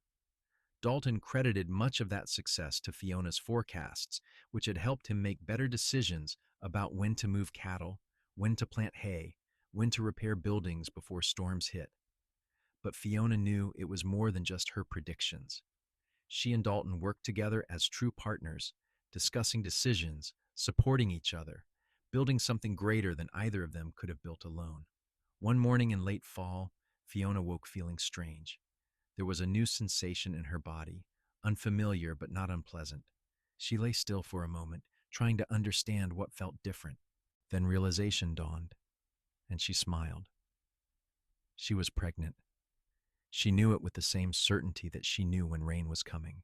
Dalton credited much of that success to Fiona's forecasts, which had helped him make better decisions about when to move cattle, when to plant hay, when to repair buildings before storms hit. But Fiona knew it was more than just her predictions. She and Dalton worked together as true partners, discussing decisions, supporting each other, building something greater than either of them could have built alone. One morning in late fall, Fiona woke feeling strange. There was a new sensation in her body, unfamiliar but not unpleasant. She lay still for a moment, trying to understand what felt different. Then realization dawned, and she smiled. She was pregnant. She knew it with the same certainty that she knew when rain was coming.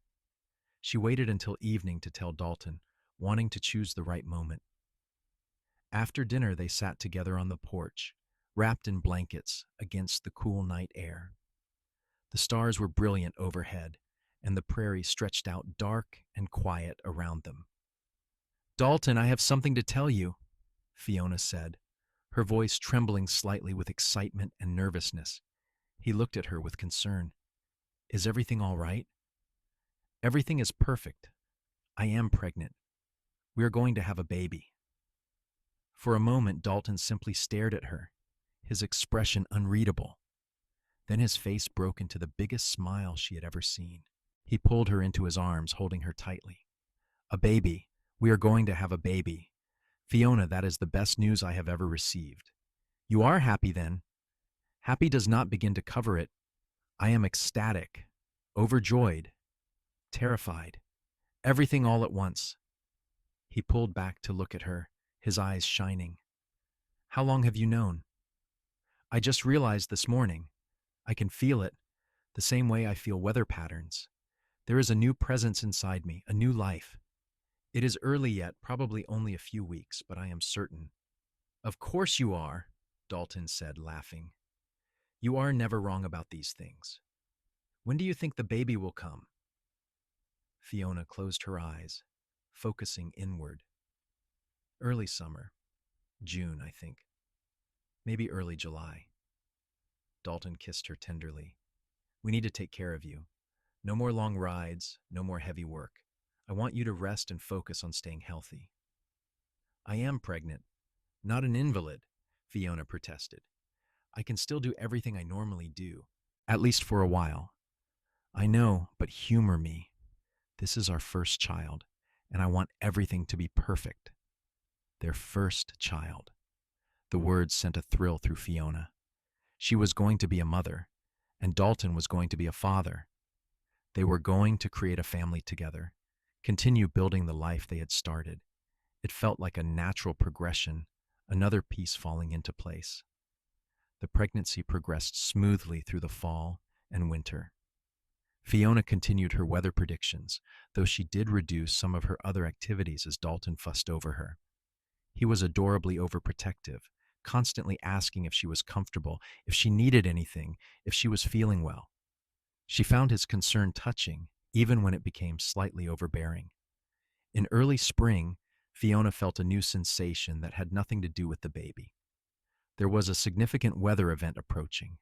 She waited until evening to tell Dalton, wanting to choose the right moment. After dinner, they sat together on the porch, wrapped in blankets against the cool night air. The stars were brilliant overhead, and the prairie stretched out dark and quiet around them. "Dalton, I have something to tell you," Fiona said, her voice trembling slightly with excitement and nervousness. He looked at her with concern. "Is everything all right?" "Everything is perfect. I am pregnant. We are going to have a baby." For a moment, Dalton simply stared at her, his expression unreadable. Then his face broke into the biggest smile she had ever seen. He pulled her into his arms, holding her tightly. "A baby. We are going to have a baby. Fiona, that is the best news I have ever received." "You are happy then?" "Happy does not begin to cover it. I am ecstatic, overjoyed, terrified, everything all at once." He pulled back to look at her, his eyes shining. "How long have you known?" "I just realized this morning. I can feel it, the same way I feel weather patterns. There is a new presence inside me, a new life. It is early yet, probably only a few weeks, but I am certain." "Of course you are," Dalton said, laughing. You are never wrong about these things. When do you think the baby will come? Fiona closed her eyes, focusing inward. Early summer. June, I think. Maybe early July. Dalton kissed her tenderly. We need to take care of you. No more long rides, no more heavy work. I want you to rest and focus on staying healthy. I am pregnant, not an invalid, Fiona protested. I can still do everything I normally do, at least for a while. I know, but humor me. This is our first child, and I want everything to be perfect. Their first child. The words sent a thrill through Fiona. She was going to be a mother, and Dalton was going to be a father. They were going to create a family together, continue building the life they had started. It felt like a natural progression, another piece falling into place. The pregnancy progressed smoothly through the fall and winter. Fiona continued her weather predictions, though she did reduce some of her other activities as Dalton fussed over her. He was adorably overprotective, constantly asking if she was comfortable, if she needed anything, if she was feeling well. She found his concern touching, even when it became slightly overbearing. In early spring, Fiona felt a new sensation that had nothing to do with the baby. There was a significant weather event approaching,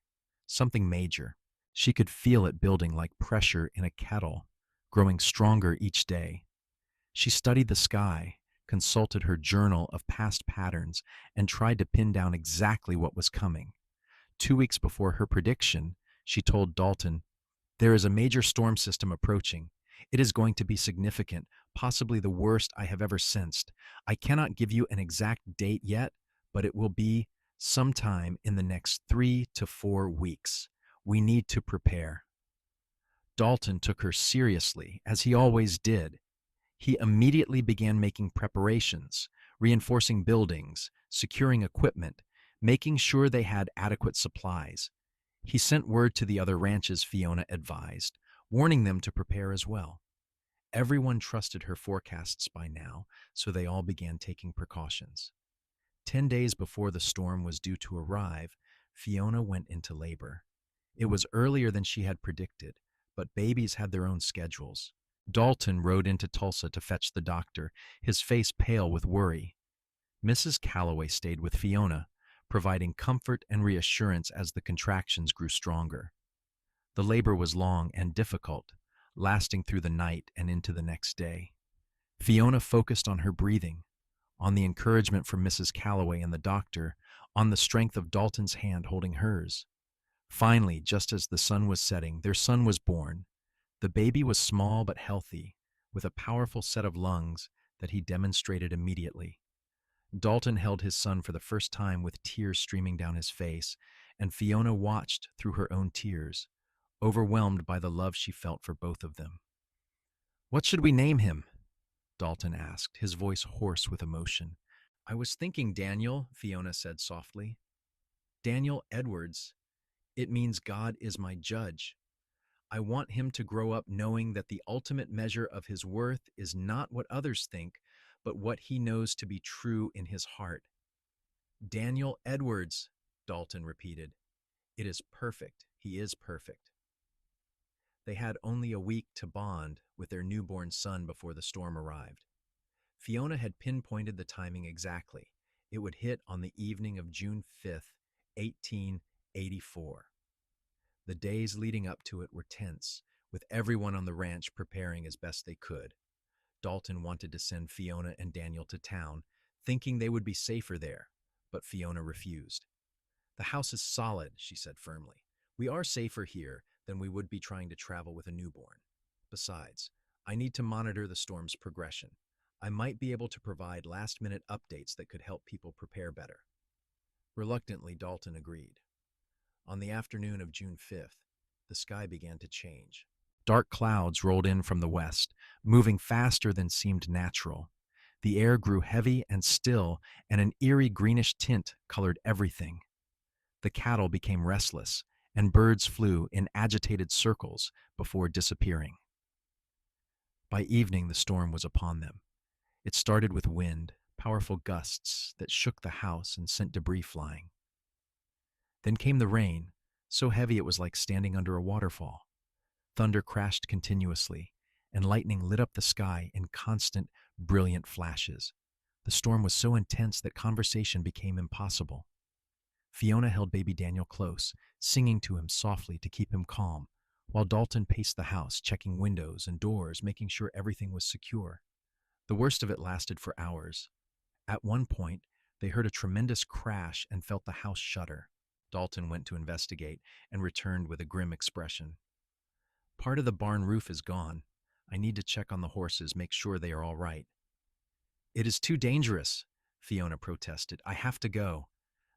something major. She could feel it building like pressure in a kettle, growing stronger each day. She studied the sky, consulted her journal of past patterns, and tried to pin down exactly what was coming. 2 weeks before her prediction, she told Dalton, "There is a major storm system approaching. It is going to be significant, possibly the worst I have ever sensed. I cannot give you an exact date yet, but it will be sometime in the next 3 to 4 weeks. We need to prepare." Dalton took her seriously, as he always did. He immediately began making preparations, reinforcing buildings, securing equipment, making sure they had adequate supplies. He sent word to the other ranches Fiona advised, warning them to prepare as well. Everyone trusted her forecasts by now, so they all began taking precautions. 10 days before the storm was due to arrive, Fiona went into labor. It was earlier than she had predicted, but babies had their own schedules. Dalton rode into Tulsa to fetch the doctor, his face pale with worry. Mrs. Calloway stayed with Fiona, providing comfort and reassurance as the contractions grew stronger. The labor was long and difficult, lasting through the night and into the next day. Fiona focused on her breathing, on the encouragement from Mrs. Calloway and the doctor, on the strength of Dalton's hand holding hers. Finally, just as the sun was setting, their son was born. The baby was small but healthy, with a powerful set of lungs that he demonstrated immediately. Dalton held his son for the first time with tears streaming down his face, and Fiona watched through her own tears, overwhelmed by the love she felt for both of them. "What should we name him?" Dalton asked, his voice hoarse with emotion. "I was thinking Daniel," Fiona said softly. "Daniel Edwards. It means God is my judge. I want him to grow up knowing that the ultimate measure of his worth is not what others think, but what he knows to be true in his heart." "Daniel Edwards," Dalton repeated. "It is perfect. He is perfect." They had only a week to bond with their newborn son before the storm arrived. Fiona had pinpointed the timing exactly. It would hit on the evening of June 5th, 1884. The days leading up to it were tense, with everyone on the ranch preparing as best they could. Dalton wanted to send Fiona and Daniel to town, thinking they would be safer there, but Fiona refused. "The house is solid," she said firmly. "We are safer here than we would be trying to travel with a newborn. Besides, I need to monitor the storm's progression. I might be able to provide last-minute updates that could help people prepare better." Reluctantly, Dalton agreed. On the afternoon of June 5th, the sky began to change. Dark clouds rolled in from the west, moving faster than seemed natural. The air grew heavy and still, and an eerie greenish tint colored everything. The cattle became restless, and birds flew in agitated circles before disappearing. By evening, the storm was upon them. It started with wind, powerful gusts that shook the house and sent debris flying. Then came the rain, so heavy it was like standing under a waterfall. Thunder crashed continuously, and lightning lit up the sky in constant, brilliant flashes. The storm was so intense that conversation became impossible. Fiona held baby Daniel close, singing to him softly to keep him calm, while Dalton paced the house, checking windows and doors, making sure everything was secure. The worst of it lasted for hours. At one point, they heard a tremendous crash and felt the house shudder. Dalton went to investigate and returned with a grim expression. Part of the barn roof is gone. I need to check on the horses, make sure they are all right. It is too dangerous, Fiona protested. I have to go.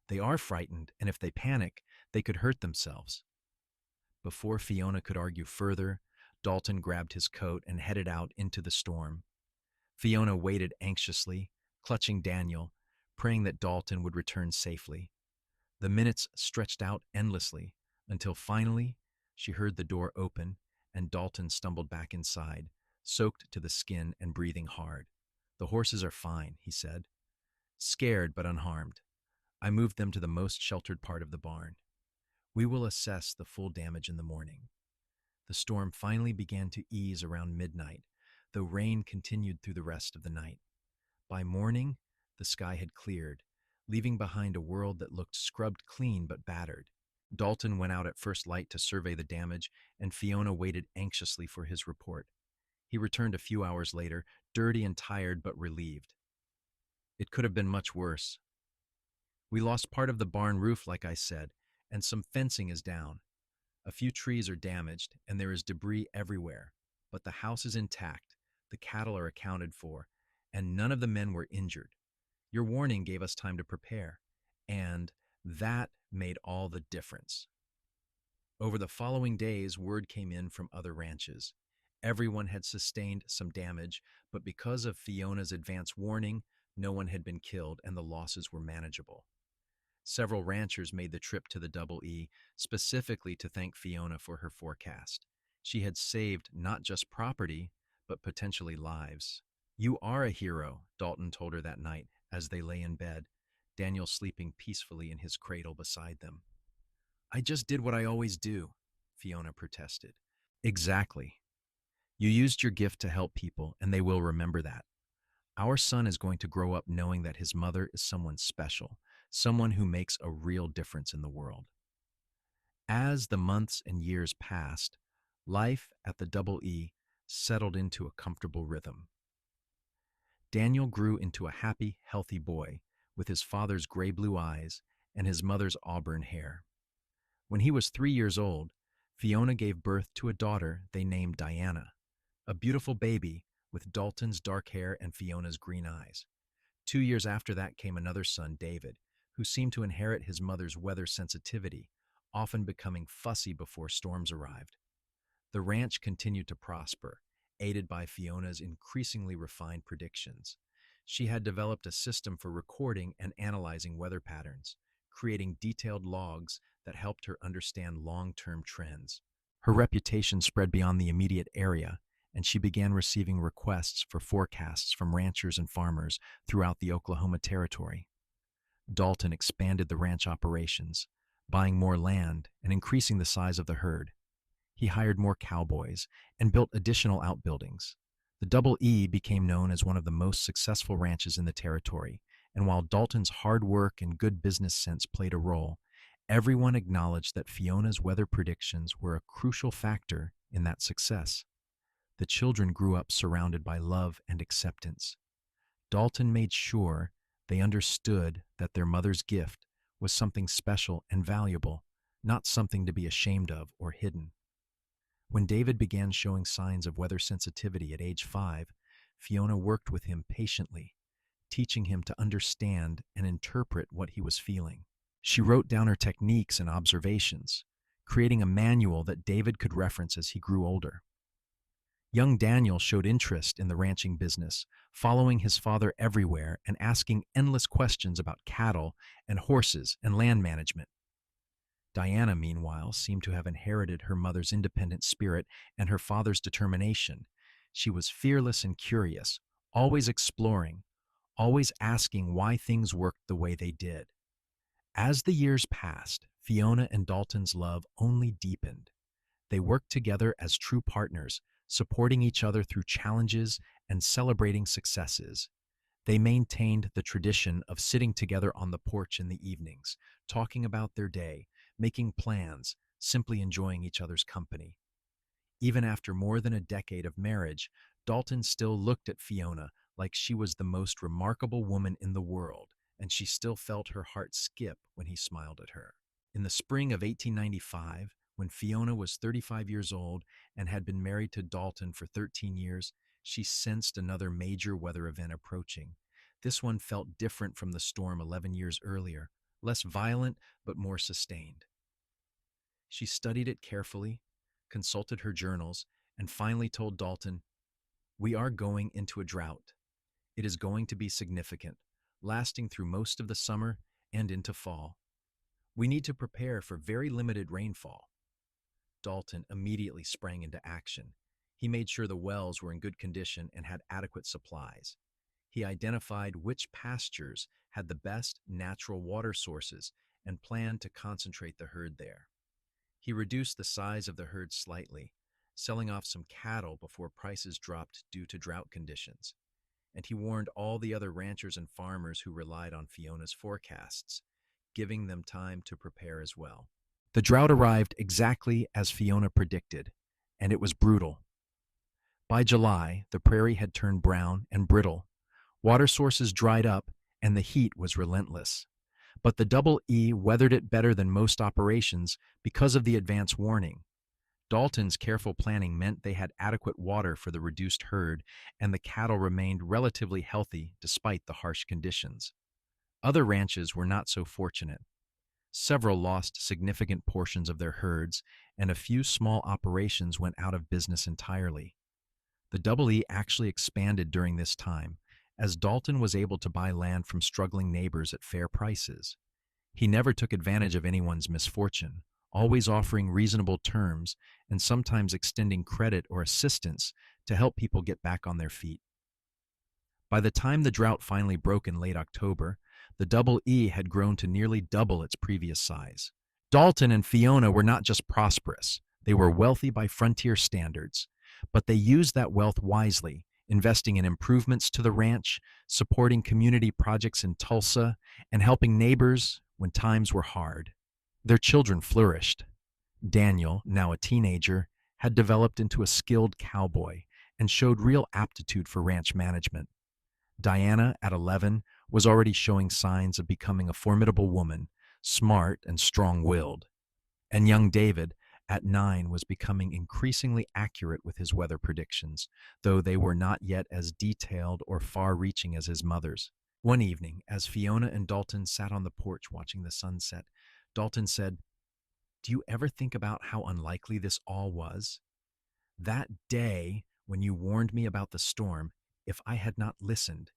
They are frightened, and if they panic, they could hurt themselves. Before Fiona could argue further, Dalton grabbed his coat and headed out into the storm. Fiona waited anxiously, clutching Daniel, praying that Dalton would return safely. The minutes stretched out endlessly until finally she heard the door open and Dalton stumbled back inside, soaked to the skin and breathing hard. The horses are fine, he said. Scared but unharmed. I moved them to the most sheltered part of the barn. We will assess the full damage in the morning. The storm finally began to ease around midnight, though rain continued through the rest of the night. By morning, the sky had cleared, leaving behind a world that looked scrubbed clean but battered. Dalton went out at first light to survey the damage, and Fiona waited anxiously for his report. He returned a few hours later, dirty and tired but relieved. It could have been much worse. We lost part of the barn roof, like I said, and some fencing is down. A few trees are damaged, and there is debris everywhere. But the house is intact, the cattle are accounted for, and none of the men were injured. Your warning gave us time to prepare, and that made all the difference. Over the following days, word came in from other ranches. Everyone had sustained some damage, but because of Fiona's advance warning, no one had been killed and the losses were manageable. Several ranchers made the trip to the Double E specifically to thank Fiona for her forecast. She had saved not just property, but potentially lives. You are a hero, Dalton told her that night as they lay in bed, Daniel sleeping peacefully in his cradle beside them. I just did what I always do, Fiona protested. Exactly. You used your gift to help people, and they will remember that. Our son is going to grow up knowing that his mother is someone special, someone who makes a real difference in the world. As the months and years passed, life at the Double E settled into a comfortable rhythm. Daniel grew into a happy, healthy boy with his father's gray-blue eyes and his mother's auburn hair. When he was 3 years old, Fiona gave birth to a daughter they named Diana, a beautiful baby with Dalton's dark hair and Fiona's green eyes. 2 years after that came another son, David, who seemed to inherit his mother's weather sensitivity, often becoming fussy before storms arrived. The ranch continued to prosper, aided by Fiona's increasingly refined predictions. She had developed a system for recording and analyzing weather patterns, creating detailed logs that helped her understand long-term trends. Her reputation spread beyond the immediate area, and she began receiving requests for forecasts from ranchers and farmers throughout the Oklahoma Territory. Dalton expanded the ranch operations, buying more land and increasing the size of the herd. He hired more cowboys and built additional outbuildings. The Double E became known as one of the most successful ranches in the territory, and while Dalton's hard work and good business sense played a role, everyone acknowledged that Fiona's weather predictions were a crucial factor in that success. The children grew up surrounded by love and acceptance. Dalton made sure they understood that their mother's gift was something special and valuable, not something to be ashamed of or hidden. When David began showing signs of weather sensitivity at age 5, Fiona worked with him patiently, teaching him to understand and interpret what he was feeling. She wrote down her techniques and observations, creating a manual that David could reference as he grew older. Young Daniel showed interest in the ranching business, following his father everywhere and asking endless questions about cattle and horses and land management. Diana, meanwhile, seemed to have inherited her mother's independent spirit and her father's determination. She was fearless and curious, always exploring, always asking why things worked the way they did. As the years passed, Fiona and Dalton's love only deepened. They worked together as true partners, supporting each other through challenges and celebrating successes. They maintained the tradition of sitting together on the porch in the evenings, talking about their day, making plans, simply enjoying each other's company. Even after more than a decade of marriage, Dalton still looked at Fiona like she was the most remarkable woman in the world, and she still felt her heart skip when he smiled at her. In the spring of 1895, when Fiona was 35 years old and had been married to Dalton for 13 years, she sensed another major weather event approaching. This one felt different from the storm 11 years earlier, less violent but more sustained. She studied it carefully, consulted her journals, and finally told Dalton, "We are going into a drought. It is going to be significant, lasting through most of the summer and into fall. We need to prepare for very limited rainfall." Dalton immediately sprang into action. He made sure the wells were in good condition and had adequate supplies. He identified which pastures had the best natural water sources and planned to concentrate the herd there. He reduced the size of the herd slightly, selling off some cattle before prices dropped due to drought conditions. And he warned all the other ranchers and farmers who relied on Fiona's forecasts, giving them time to prepare as well. The drought arrived exactly as Fiona predicted, and it was brutal. By July, the prairie had turned brown and brittle. Water sources dried up, and the heat was relentless. But the Double E weathered it better than most operations because of the advance warning. Dalton's careful planning meant they had adequate water for the reduced herd, and the cattle remained relatively healthy despite the harsh conditions. Other ranches were not so fortunate. Several lost significant portions of their herds, and a few small operations went out of business entirely. The Double E actually expanded during this time, as Dalton was able to buy land from struggling neighbors at fair prices. He never took advantage of anyone's misfortune, always offering reasonable terms and sometimes extending credit or assistance to help people get back on their feet. By the time the drought finally broke in late October, the Double E had grown to nearly double its previous size. Dalton and Fiona were not just prosperous, they were wealthy by frontier standards, but they used that wealth wisely, investing in improvements to the ranch, supporting community projects in Tulsa, and helping neighbors when times were hard. Their children flourished. Daniel, now a teenager, had developed into a skilled cowboy and showed real aptitude for ranch management. Diana, at 11, was already showing signs of becoming a formidable woman, smart and strong-willed. And young David, at 9, was becoming increasingly accurate with his weather predictions, though they were not yet as detailed or far-reaching as his mother's. One evening, as Fiona and Dalton sat on the porch watching the sunset, Dalton said, "Do you ever think about how unlikely this all was? That day when you warned me about the storm, if I had not listened,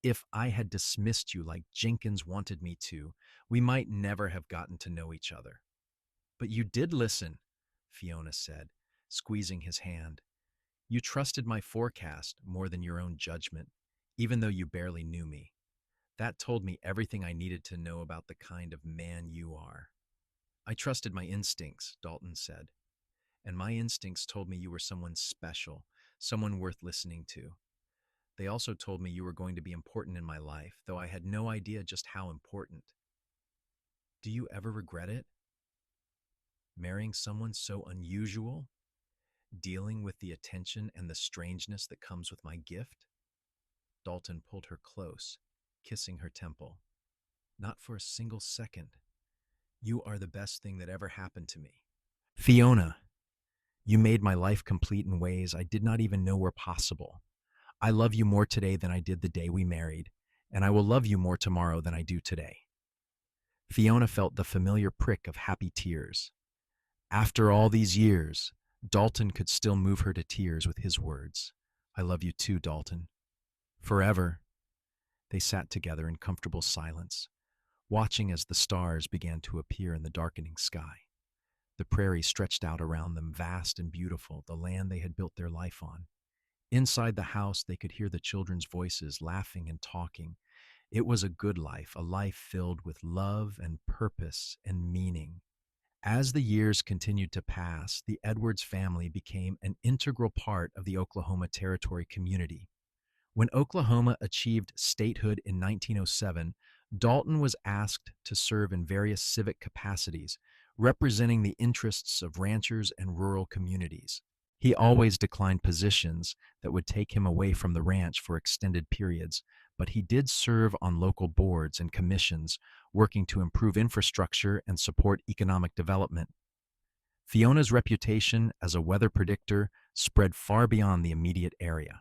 if I had dismissed you like Jenkins wanted me to, we might never have gotten to know each other." "But you did listen," Fiona said, squeezing his hand. "You trusted my forecast more than your own judgment, even though you barely knew me. That told me everything I needed to know about the kind of man you are." "I trusted my instincts," Dalton said, "and my instincts told me you were someone special, someone worth listening to. They also told me you were going to be important in my life, though I had no idea just how important. Do you ever regret it? Marrying someone so unusual? Dealing with the attention and the strangeness that comes with my gift?" Dalton pulled her close, kissing her temple. "Not for a single second. You are the best thing that ever happened to me. Fiona, you made my life complete in ways I did not even know were possible. I love you more today than I did the day we married, and I will love you more tomorrow than I do today." Fiona felt the familiar prick of happy tears. After all these years, Dalton could still move her to tears with his words. "I love you too, Dalton. Forever." They sat together in comfortable silence, watching as the stars began to appear in the darkening sky. The prairie stretched out around them, vast and beautiful, the land they had built their life on. Inside the house, they could hear the children's voices laughing and talking. It was a good life, a life filled with love and purpose and meaning. As the years continued to pass, the Edwards family became an integral part of the Oklahoma Territory community. When Oklahoma achieved statehood in 1907, Dalton was asked to serve in various civic capacities, representing the interests of ranchers and rural communities. He always declined positions that would take him away from the ranch for extended periods, but he did serve on local boards and commissions, working to improve infrastructure and support economic development. Fiona's reputation as a weather predictor spread far beyond the immediate area.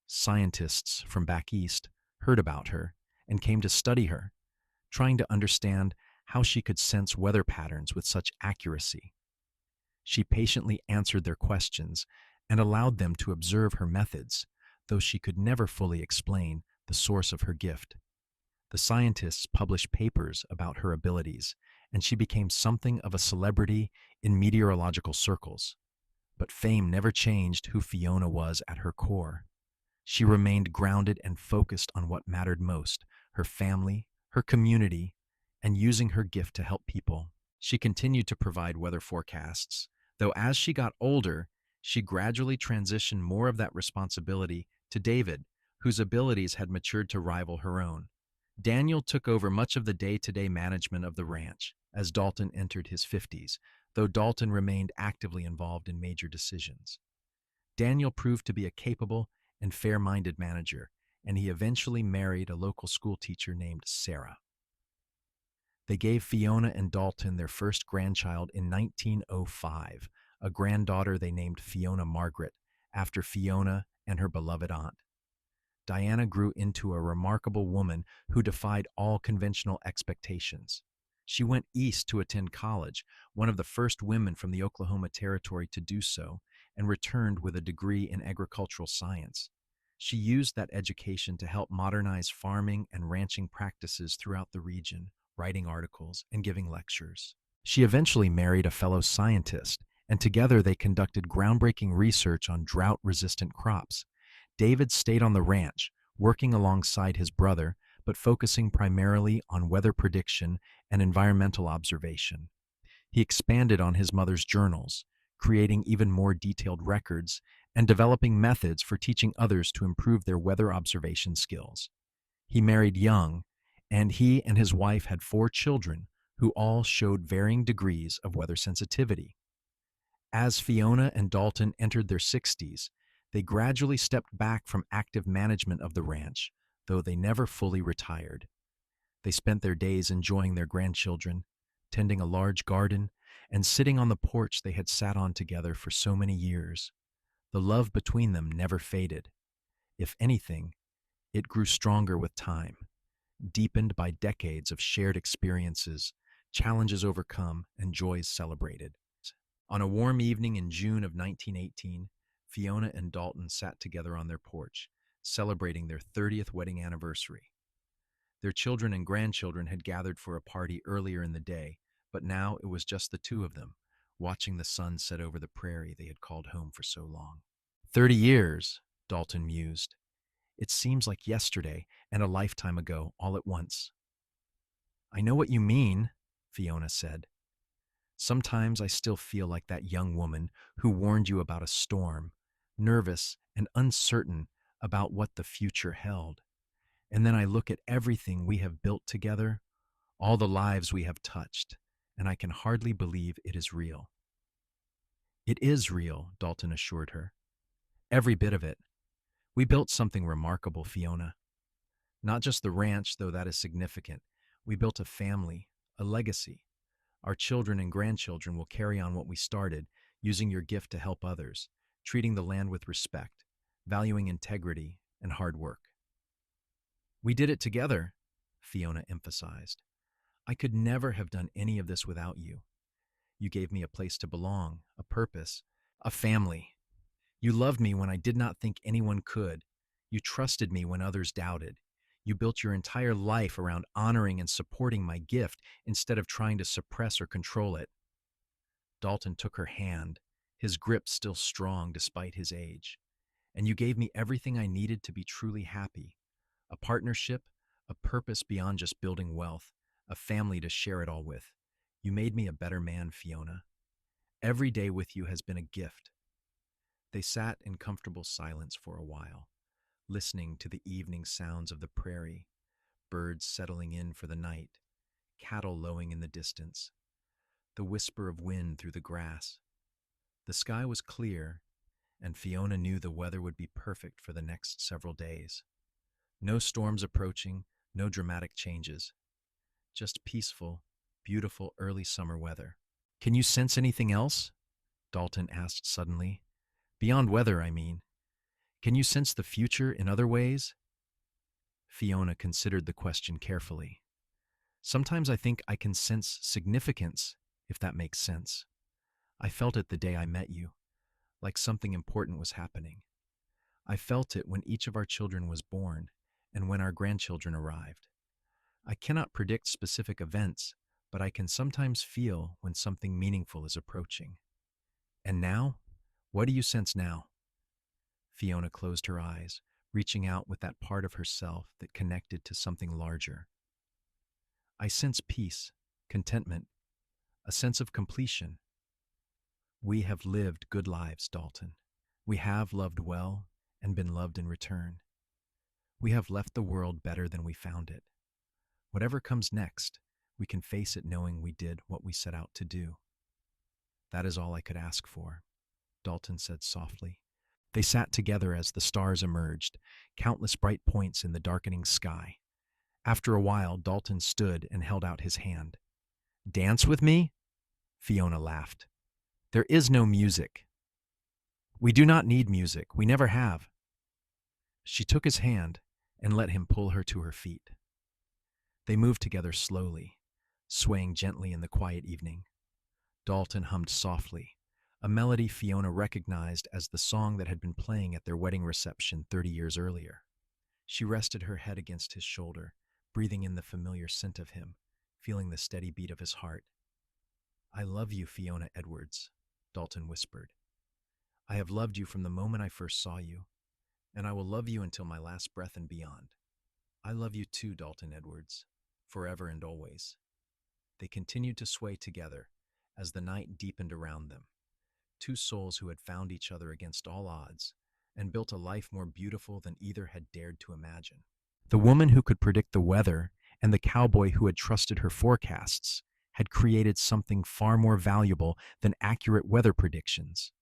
Scientists from back east heard about her and came to study her, trying to understand how she could sense weather patterns with such accuracy. She patiently answered their questions and allowed them to observe her methods, though she could never fully explain the source of her gift. The scientists published papers about her abilities, and she became something of a celebrity in meteorological circles. But fame never changed who Fiona was at her core. She remained grounded and focused on what mattered most: her family, her community, and using her gift to help people. She continued to provide weather forecasts, though as she got older, she gradually transitioned more of that responsibility to David, whose abilities had matured to rival her own. Daniel took over much of the day-to-day management of the ranch as Dalton entered his 50s, though Dalton remained actively involved in major decisions. Daniel proved to be a capable and fair-minded manager, and he eventually married a local school teacher named Sarah. They gave Fiona and Dalton their first grandchild in 1905, a granddaughter they named Fiona Margaret, after Fiona and her beloved aunt. Diana grew into a remarkable woman who defied all conventional expectations. She went east to attend college, one of the first women from the Oklahoma Territory to do so, and returned with a degree in agricultural science. She used that education to help modernize farming and ranching practices throughout the region, writing articles and giving lectures. She eventually married a fellow scientist, and together they conducted groundbreaking research on drought-resistant crops. David stayed on the ranch, working alongside his brother, but focusing primarily on weather prediction and environmental observation. He expanded on his mother's journals, creating even more detailed records and developing methods for teaching others to improve their weather observation skills. He married young, and he and his wife had 4 children who all showed varying degrees of weather sensitivity. As Fiona and Dalton entered their 60s, they gradually stepped back from active management of the ranch, though they never fully retired. They spent their days enjoying their grandchildren, tending a large garden, and sitting on the porch they had sat on together for so many years. The love between them never faded. If anything, it grew stronger with time, deepened by decades of shared experiences, challenges overcome, and joys celebrated. On a warm evening in June of 1918, Fiona and Dalton sat together on their porch, celebrating their 30th wedding anniversary. Their children and grandchildren had gathered for a party earlier in the day, but now it was just the 2 of them, watching the sun set over the prairie they had called home for so long. 30 years, Dalton mused. It seems like yesterday and a lifetime ago, all at once. I know what you mean, Fiona said. Sometimes I still feel like that young woman who warned you about a storm, nervous and uncertain about what the future held. And then I look at everything we have built together, all the lives we have touched, and I can hardly believe it is real. It is real, Dalton assured her. Every bit of it. We built something remarkable, Fiona. Not just the ranch, though that is significant. We built a family, a legacy. Our children and grandchildren will carry on what we started, using your gift to help others, treating the land with respect, valuing integrity and hard work. We did it together, Fiona emphasized. I could never have done any of this without you. You gave me a place to belong, a purpose, a family. You loved me when I did not think anyone could. You trusted me when others doubted. You built your entire life around honoring and supporting my gift instead of trying to suppress or control it. Dalton took her hand, his grip still strong despite his age. And you gave me everything I needed to be truly happy. A partnership, a purpose beyond just building wealth, a family to share it all with. You made me a better man, Fiona. Every day with you has been a gift. They sat in comfortable silence for a while, listening to the evening sounds of the prairie, birds settling in for the night, cattle lowing in the distance, the whisper of wind through the grass. The sky was clear, and Fiona knew the weather would be perfect for the next several days. No storms approaching, no dramatic changes, just peaceful, beautiful early summer weather. Can you sense anything else? Dalton asked suddenly. Beyond weather, I mean. Can you sense the future in other ways? Fiona considered the question carefully. Sometimes I think I can sense significance, if that makes sense. I felt it the day I met you, like something important was happening. I felt it when each of our children was born and when our grandchildren arrived. I cannot predict specific events, but I can sometimes feel when something meaningful is approaching. And now? What do you sense now? Fiona closed her eyes, reaching out with that part of herself that connected to something larger. I sense peace, contentment, a sense of completion. We have lived good lives, Dalton. We have loved well and been loved in return. We have left the world better than we found it. Whatever comes next, we can face it knowing we did what we set out to do. That is all I could ask for, Dalton said softly. They sat together as the stars emerged, countless bright points in the darkening sky. After a while, Dalton stood and held out his hand. Dance with me? Fiona laughed. There is no music. We do not need music. We never have. She took his hand and let him pull her to her feet. They moved together slowly, swaying gently in the quiet evening. Dalton hummed softly, a melody Fiona recognized as the song that had been playing at their wedding reception 30 years earlier. She rested her head against his shoulder, breathing in the familiar scent of him, feeling the steady beat of his heart. I love you, Fiona Edwards, Dalton whispered. I have loved you from the moment I first saw you, and I will love you until my last breath and beyond. I love you too, Dalton Edwards, forever and always. They continued to sway together as the night deepened around them, two souls who had found each other against all odds and built a life more beautiful than either had dared to imagine. The woman who could predict the weather and the cowboy who had trusted her forecasts had created something far more valuable than accurate weather predictions.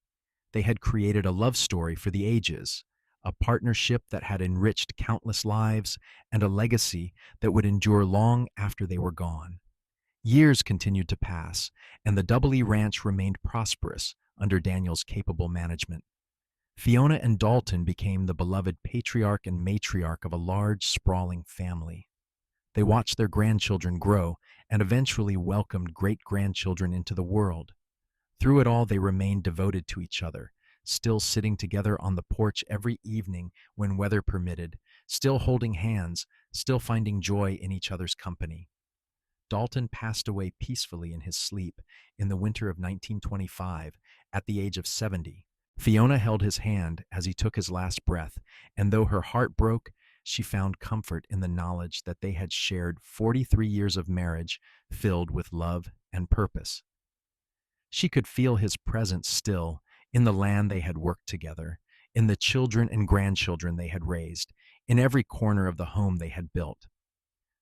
They had created a love story for the ages, a partnership that had enriched countless lives, and a legacy that would endure long after they were gone. Years continued to pass, and the Double E Ranch remained prosperous under Daniel's capable management. Fiona and Dalton became the beloved patriarch and matriarch of a large, sprawling family. They watched their grandchildren grow and eventually welcomed great-grandchildren into the world. Through it all, they remained devoted to each other, still sitting together on the porch every evening when weather permitted, still holding hands, still finding joy in each other's company. Dalton passed away peacefully in his sleep in the winter of 1925 at the age of 70. Fiona held his hand as he took his last breath, and though her heart broke, she found comfort in the knowledge that they had shared 43 years of marriage filled with love and purpose. She could feel his presence still in the land they had worked together, in the children and grandchildren they had raised, in every corner of the home they had built.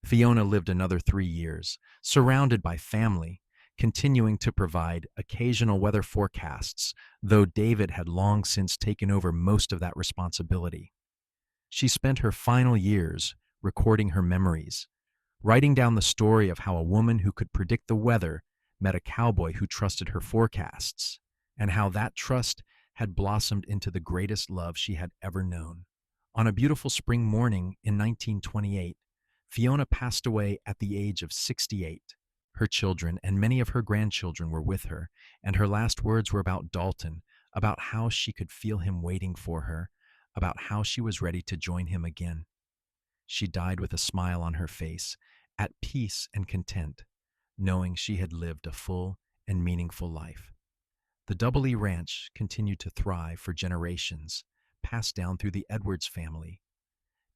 Fiona lived another 3 years, surrounded by family, continuing to provide occasional weather forecasts, though David had long since taken over most of that responsibility. She spent her final years recording her memories, writing down the story of how a woman who could predict the weather met a cowboy who trusted her forecasts, and how that trust had blossomed into the greatest love she had ever known. On a beautiful spring morning in 1928, Fiona passed away at the age of 68. Her children and many of her grandchildren were with her, and her last words were about Dalton, about how she could feel him waiting for her, about how she was ready to join him again. She died with a smile on her face, at peace and content, knowing she had lived a full and meaningful life. The Double E Ranch continued to thrive for generations, passed down through the Edwards family.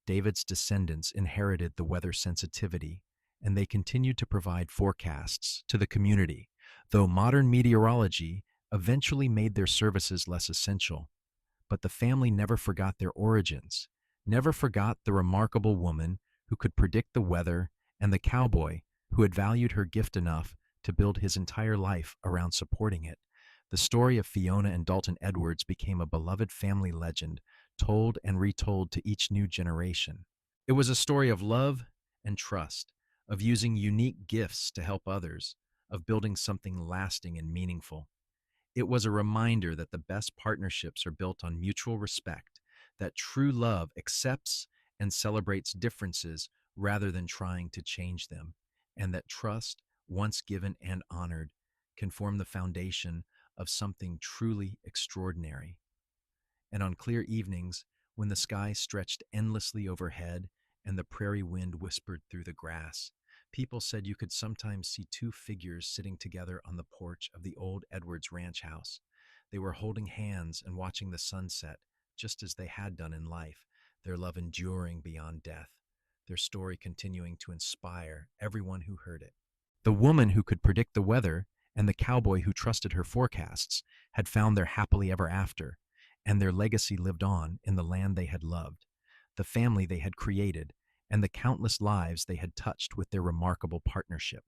David's descendants inherited the weather sensitivity, and they continued to provide forecasts to the community, though modern meteorology eventually made their services less essential. But the family never forgot their origins, never forgot the remarkable woman who could predict the weather and the cowboy who had valued her gift enough to build his entire life around supporting it. The story of Fiona and Dalton Edwards became a beloved family legend, told and retold to each new generation. It was a story of love and trust, of using unique gifts to help others, of building something lasting and meaningful. It was a reminder that the best partnerships are built on mutual respect, that true love accepts and celebrates differences rather than trying to change them, and that trust, once given and honored, can form the foundation of something truly extraordinary. And on clear evenings, when the sky stretched endlessly overhead and the prairie wind whispered through the grass, people said you could sometimes see two figures sitting together on the porch of the old Edwards ranch house. They were holding hands and watching the sunset, just as they had done in life, their love enduring beyond death, their story continuing to inspire everyone who heard it. The woman who could predict the weather and the cowboy who trusted her forecasts had found their happily ever after, and their legacy lived on in the land they had loved, the family they had created, and the countless lives they had touched with their remarkable partnership.